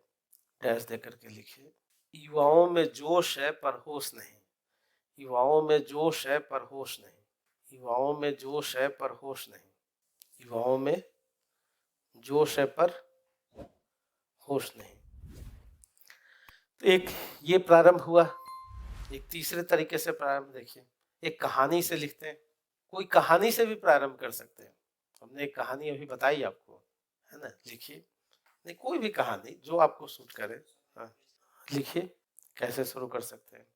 डैश देकर के लिखिए। युवाओं में जोश है पर होश नहीं, युवाओं में जोश है पर होश नहीं, युवाओं में जोश है पर होश नहीं, युवाओं में जोश है पर होश नहीं। तो एक ये प्रारंभ हुआ, एक तीसरे तरीके से प्रारंभ देखिए, एक कहानी से लिखते हैं, कोई कहानी से भी प्रारंभ कर सकते हैं। हमने एक कहानी अभी बताई आपको, है ना? लिखिए, नहीं कोई भी कहानी जो आपको सूट करे। हाँ, लिखिए, कैसे शुरू कर सकते हैं?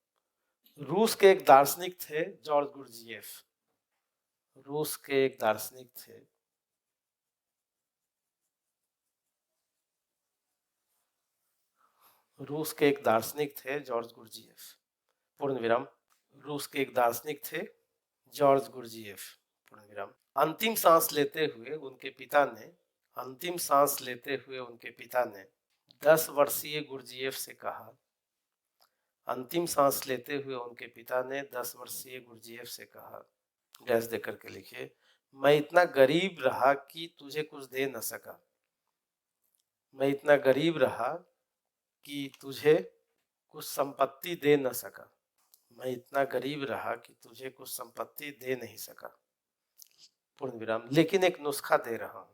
रूस के एक दार्शनिक थे जॉर्ज गुरजिएफ। रूस के एक दार्शनिक थे, रूस के एक दार्शनिक थे जॉर्ज गुरजिएफ, पूर्ण विराम। रूस के एक दार्शनिक थे जॉर्ज गुरजिएफ, पूर्ण विराम। अंतिम सांस लेते हुए उनके पिता ने, अंतिम सांस लेते हुए उनके पिता ने 10 वर्षीय गुरजिएफ से कहा, अंतिम सांस लेते हुए उनके पिता ने 10 वर्षीय गुरजिएफ से कहा, गैस देकर के लिखिए, मैं इतना गरीब रहा कि तुझे कुछ दे न सका, मैं इतना गरीब रहा कि तुझे कुछ संपत्ति दे न सका, मैं इतना गरीब रहा कि तुझे कुछ संपत्ति दे नहीं सका, पूर्ण विराम। लेकिन एक नुस्खा दे रहा हूँ,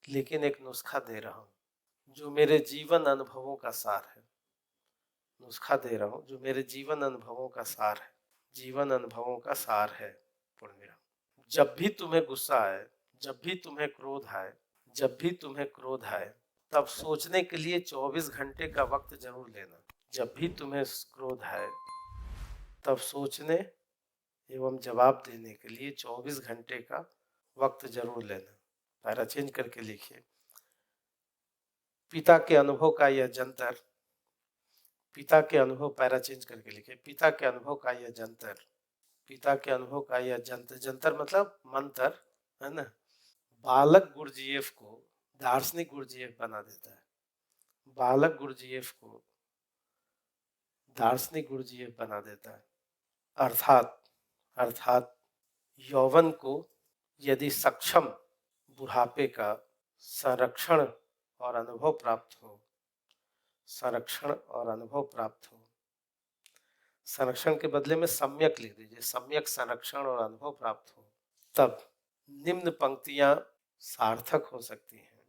लेकिन एक नुस्खा दे रहा हूँ जो मेरे जीवन अनुभवों का सार है, नुस्खा दे रहा हूँ जो मेरे जीवन अनुभवों का सार है, जीवन अनुभवों का सार है, पूर्ण विराम। जब भी तुम्हें गुस्सा आए, जब भी तुम्हें क्रोध आए, जब भी तुम्हें क्रोध आए, तब सोचने के लिए 24 घंटे का वक्त जरूर लेना। जब भी तुम्हें क्रोध आए, तब सोचने एवं जवाब देने के लिए 24 घंटे का वक्त जरूर लेना। पैरा चेंज करके लिखिए, पिता के अनुभव का यह जंतर, पिता के अनुभव, पैरा चेंज करके लिखिए, पिता के अनुभव का यह जंतर, पिता के अनुभव का यह जंतर, जंतर मतलब मंत्र, है ना? बालक गुरजिएफ को दार्शनिक गुरजिएफ बना देता है, बालक गुरजिएफ को दार्शनिक गुरजिएफ बना देता है। अर्थात अर्थात यौवन को यदि सक्षम बुढ़ापे का संरक्षण और अनुभव प्राप्त हो, संरक्षण और अनुभव प्राप्त हो, संरक्षण के बदले में सम्यक लिख दीजिए, सम्यक संरक्षण और अनुभव प्राप्त हो, तब निम्न पंक्तियां सार्थक हो सकती हैं,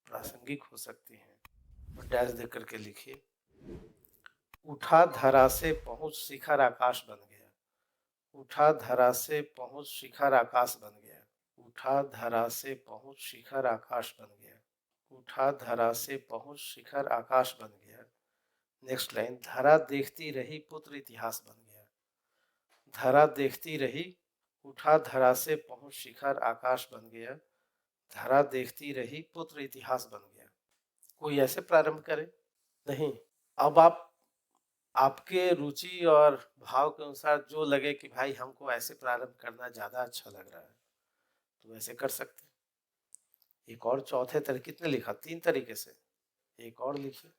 प्रासंगिक हो सकती हैं। डैश देकर करके लिखिए, उठा धरा से पहुंच शिखर आकाश बन गया, उठा धरा से पहुंच शिखर आकाश बन गया, उठा धरा से पहुंच शिखर आकाश बन गया, उठा धरा से पहुंच शिखर आकाश बन गया। नेक्स्ट लाइन, धरा देखती रही पुत्र इतिहास बन गया, धरा देखती रही, उठा धरा से पहुंच शिखर आकाश बन गया, धरा देखती रही पुत्र इतिहास बन गया। कोई ऐसे प्रारंभ करे? नहीं। अब आप आपके रुचि और भाव के अनुसार जो लगे कि भाई हमको ऐसे प्रारंभ करना ज्यादा अच्छा लग रहा है, तो ऐसे कर सकते हैं। एक और चौथे तरीके, कितने लिखा? 3 तरीके से। एक और लिखिए,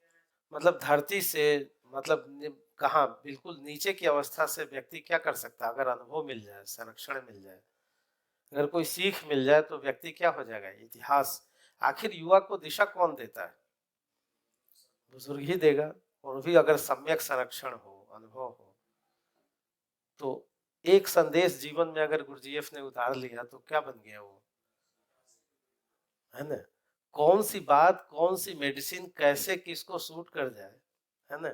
मतलब धरती से, मतलब कहाँ, बिल्कुल नीचे की अवस्था से व्यक्ति क्या कर सकता है? अगर अनुभव मिल जाए, संरक्षण मिल जाए, अगर कोई सीख मिल जाए, तो व्यक्ति क्या हो जाएगा? इतिहास। आखिर युवा को दिशा कौन देता है? बुजुर्ग ही देगा, और भी अगर सम्यक संरक्षण हो, अनुभव हो। तो एक संदेश जीवन में अगर गुरजीएफ ने उतार लिया तो क्या बन गया वो, है ना? कौन सी बात, कौन सी मेडिसिन कैसे किसको सूट कर जाए, है ना?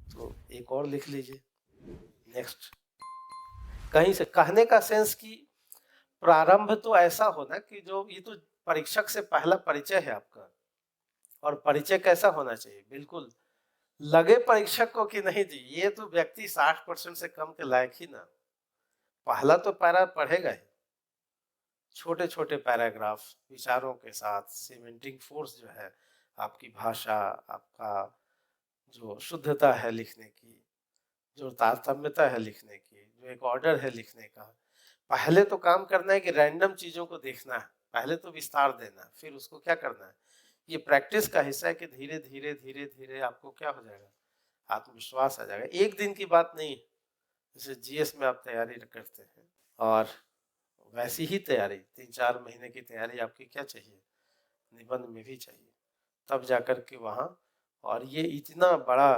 तो एक और लिख लीजिए। नेक्स्ट, कहीं से कहने का सेंस की प्रारंभ तो ऐसा होना कि जो, ये तो परीक्षक से पहला परिचय है आपका, और परिचय कैसा होना चाहिए? बिल्कुल लगे परीक्षक को कि नहीं जी ये तो व्यक्ति 60% से कम के लायक ही ना, पहला तो पैरा पढ़ेगा ही, छोटे छोटे पैराग्राफ विचारों के साथ, सीमेंटिंग फोर्स जो है, आपकी भाषा, आपका जो शुद्धता है लिखने की, जो तारतम्यता है लिखने की, जो एक ऑर्डर है लिखने का, पहले तो काम करना है कि रैंडम चीजों को देखना है, पहले तो विस्तार देना, फिर उसको क्या करना है, ये प्रैक्टिस का हिस्सा है कि धीरे धीरे धीरे धीरे आपको क्या हो जाएगा, आत्मविश्वास आ जाएगा। एक दिन की बात नहीं, जैसे जीएस में आप तैयारी करते हैं, और वैसी ही तैयारी 3-4 महीने की तैयारी आपकी क्या चाहिए, निबंध में भी चाहिए, तब जाकर के वहां। और ये इतना बड़ा,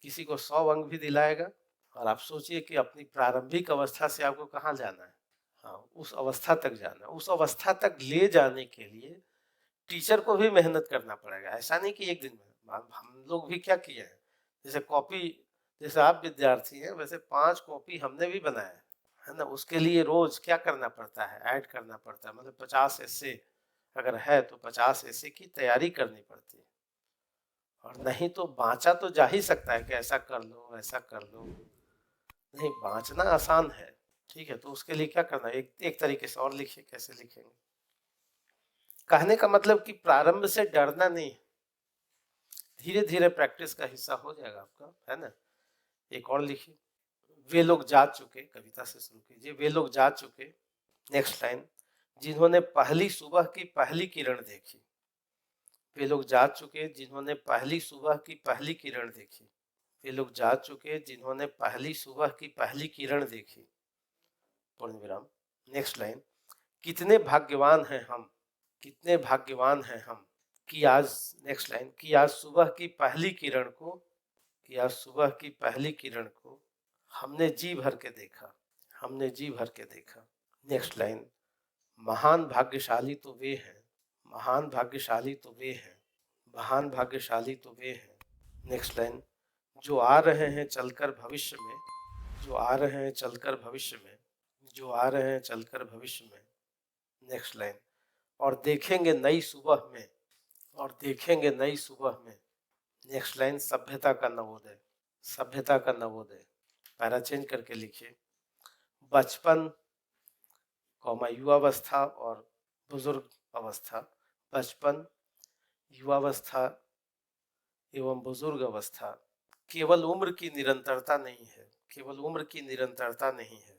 किसी को 100 अंक भी दिलाएगा। और आप सोचिए कि अपनी प्रारंभिक अवस्था से आपको कहाँ जाना है, हाँ उस अवस्था तक जाना, उस अवस्था तक ले जाने के लिए टीचर को भी मेहनत करना पड़ेगा। ऐसा नहीं कि एक दिन में, हम लोग भी क्या किए हैं, जैसे कॉपी जैसे आप विद्यार्थी हैं वैसे 5 कॉपी हमने भी बनाया है ना। उसके लिए रोज क्या करना पड़ता है, ऐड करना पड़ता है, मतलब 50 ऐसे अगर है तो 50 ऐसे की तैयारी करनी पड़ती है। और नहीं तो बाँचा तो जा ही सकता है कि ऐसा कर लो, ऐसा कर लो, नहीं बाँचना आसान है। ठीक है, तो उसके लिए क्या करना है, एक तरीके से और लिखिए। कैसे लिखेंगे? कहने का मतलब कि प्रारंभ से डरना नहीं है, धीरे धीरे प्रैक्टिस का हिस्सा हो जाएगा आपका, है ना। एक और लिखिए, वे लोग जा चुके, कविता से शुरू कीजिए। वे लोग जा चुके, नेक्स्ट लाइन, जिन्होंने पहली सुबह की पहली किरण देखी। वे लोग जा चुके जिन्होंने पहली सुबह की पहली किरण देखी। वे लोग जा चुके जिन्होंने पहली सुबह की पहली किरण देखी, पूर्ण विराम। नेक्स्ट लाइन, कितने भाग्यवान हैं हम, कितने भाग्यवान हैं हम कि आज, नेक्स्ट लाइन, कि आज सुबह की पहली किरण को, कि आज सुबह की पहली किरण को हमने जी भर के देखा, हमने जी भर के देखा। नेक्स्ट लाइन, महान भाग्यशाली तो वे हैं, महान भाग्यशाली तो वे हैं, महान भाग्यशाली तो वे हैं। नेक्स्ट लाइन, जो आ रहे हैं चलकर भविष्य में, जो आ रहे हैं चलकर भविष्य में, जो आ रहे हैं चलकर भविष्य में। नेक्स्ट लाइन, और देखेंगे नई सुबह में, और देखेंगे नई सुबह में। नेक्स्ट लाइन, सभ्यता का नवोदय, सभ्यता का नवोदय। पैरा चेंज करके लिखिए, बचपन कौमा युवावस्था और बुजुर्ग अवस्था, बचपन, युवावस्था एवं बुजुर्ग अवस्था केवल उम्र की निरंतरता नहीं है, केवल उम्र की निरंतरता नहीं है,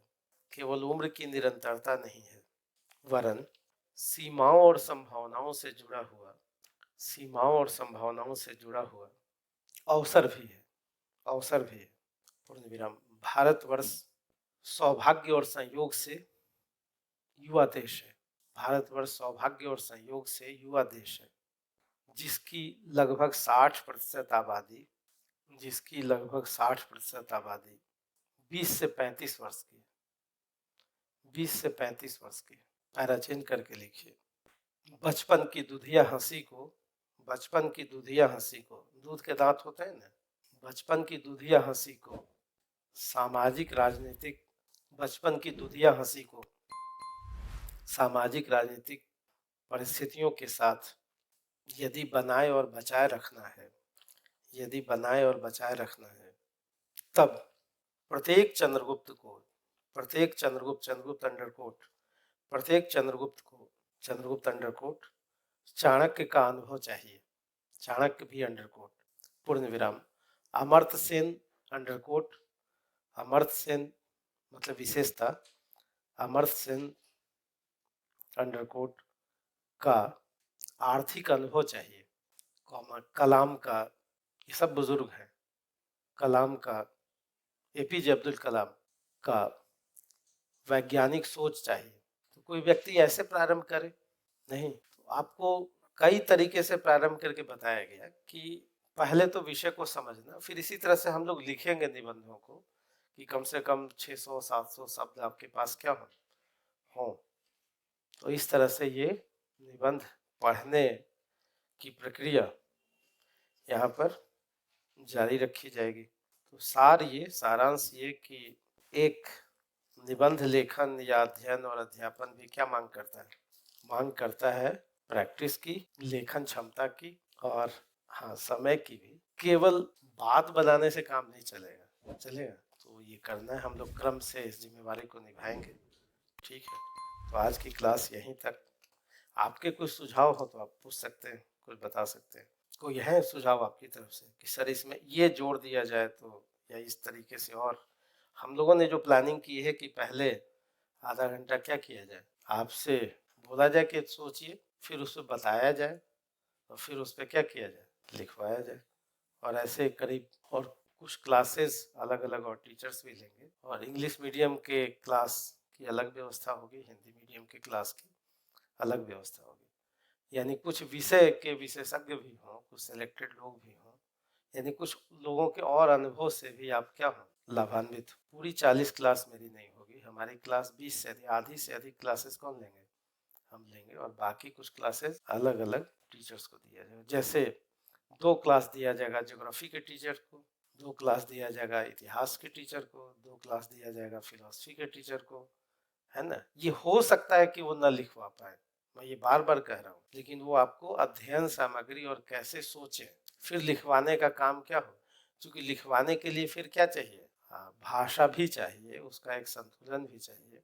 केवल उम्र की निरंतरता नहीं है, वरन सीमाओं और संभावनाओं से जुड़ा हुआ, सीमाओं और संभावनाओं से जुड़ा हुआ अवसर भी है, अवसर भी है। पूर्ण विराम। भारतवर्ष सौभाग्य और संयोग से युवा देश है, भारतवर्ष सौभाग्य और संयोग से युवा देश है, जिसकी लगभग 60% आबादी, जिसकी लगभग 60% आबादी 20 से 35 वर्ष की, 20 से 35 वर्ष की। पैरा चेंज करके लिखिए, बचपन की दुधिया हंसी को, बचपन की दुधिया हंसी को, दूध के दांत होते हैं ना, बचपन की दुधिया हंसी को सामाजिक राजनीतिक, बचपन की दुधिया हंसी को सामाजिक राजनीतिक परिस्थितियों के साथ यदि बनाए और बचाए रखना है, यदि बनाए और बचाए रखना है, तब प्रत्येक चंद्रगुप्त को, प्रत्येक चंद्रगुप्त, चंद्रगुप्त अंडरकोट, प्रत्येक चंद्रगुप्त को, चंद्रगुप्त अंडरकोट, चाणक्य का अनुभव चाहिए, चाणक्य भी अंडरकोट, पूर्ण विराम। अमर्त्य सेन अंडरकोट, अमर्त्य सेन मतलब विशेषता, अमर्त्य सेन अंडरकोट का आर्थिक अनुभव चाहिए, कलाम का, ये सब बुजुर्ग हैं, कलाम का, एपीजे अब्दुल कलाम का वैज्ञानिक सोच चाहिए। तो कोई व्यक्ति ऐसे प्रारंभ करे नहीं, तो आपको कई तरीके से प्रारंभ करके बताया गया कि पहले तो विषय को समझना, फिर इसी तरह से हम लोग लिखेंगे निबंधों को कि कम से कम 600-700 शब्द आपके पास क्या हो। तो इस तरह से ये निबंध पढ़ने की प्रक्रिया यहाँ पर जारी रखी जाएगी। तो सारांश ये कि एक निबंध लेखन या अध्ययन और अध्यापन भी क्या मांग करता है, मांग करता है प्रैक्टिस की, लेखन क्षमता की, और हाँ समय की भी। केवल बात बनाने से काम नहीं चलेगा, चलेगा तो ये करना है, हम लोग क्रम से इस जिम्मेवारी को निभाएंगे। ठीक है, तो आज की क्लास यहीं तक। आपके कुछ सुझाव हो तो आप पूछ सकते हैं, कुछ बता सकते हैं। कोई है सुझाव आपकी तरफ से कि सर इसमें ये जोड़ दिया जाए तो, या इस तरीके से। और हम लोगों ने जो प्लानिंग की है कि पहले आधा घंटा क्या किया जाए, आपसे बोला जाए कि सोचिए, फिर उस पर बताया जाए, और फिर उस पर क्या किया जाए, लिखवाया जाए। और ऐसे करीब, और कुछ क्लासेस अलग अलग और टीचर्स भी लेंगे, और इंग्लिश मीडियम के क्लास की अलग व्यवस्था होगी, हिंदी मीडियम के क्लास की अलग व्यवस्था होगी। यानी कुछ विषय के विशेषज्ञ भी हों, कुछ सिलेक्टेड लोग भी हों, यानी कुछ लोगों के और अनुभव से भी आप क्या हो, लाभान्वित। पूरी 40 क्लास मेरी नहीं होगी, हमारी क्लास 20 से अधिक, आधी से अधिक क्लासेस कौन लेंगे, हम लेंगे, और बाकी कुछ क्लासेस अलग अलग टीचर्स को दिया जाएगा। जैसे 2 क्लास दिया जाएगा ज्योग्राफी के टीचर को, 2 क्लास दिया जाएगा इतिहास के टीचर को, 2 क्लास दिया जाएगा फिलॉसफी के टीचर को, है ना। ये हो सकता है कि वो ना लिखवा पाए, मैं ये बार बार कह रहा हूँ, लेकिन वो आपको अध्ययन सामग्री और कैसे सोचे फिर लिखवाने का काम क्या हो, क्योंकि लिखवाने के लिए फिर क्या चाहिए, भाषा भी चाहिए, उसका एक संतुलन भी चाहिए,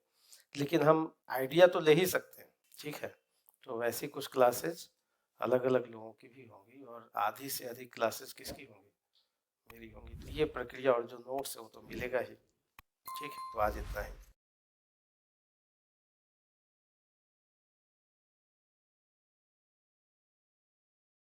लेकिन हम आइडिया तो ले ही सकते हैं, ठीक है। तो वैसी कुछ क्लासेस अलग अलग लोगों की भी होंगी, और आधी से अधिक क्लासेस किसकी होंगी, मेरी होंगी। तो ये प्रक्रिया और जो नोट्स है वो तो मिलेगा ही, ठीक है। तो आज इतना ही।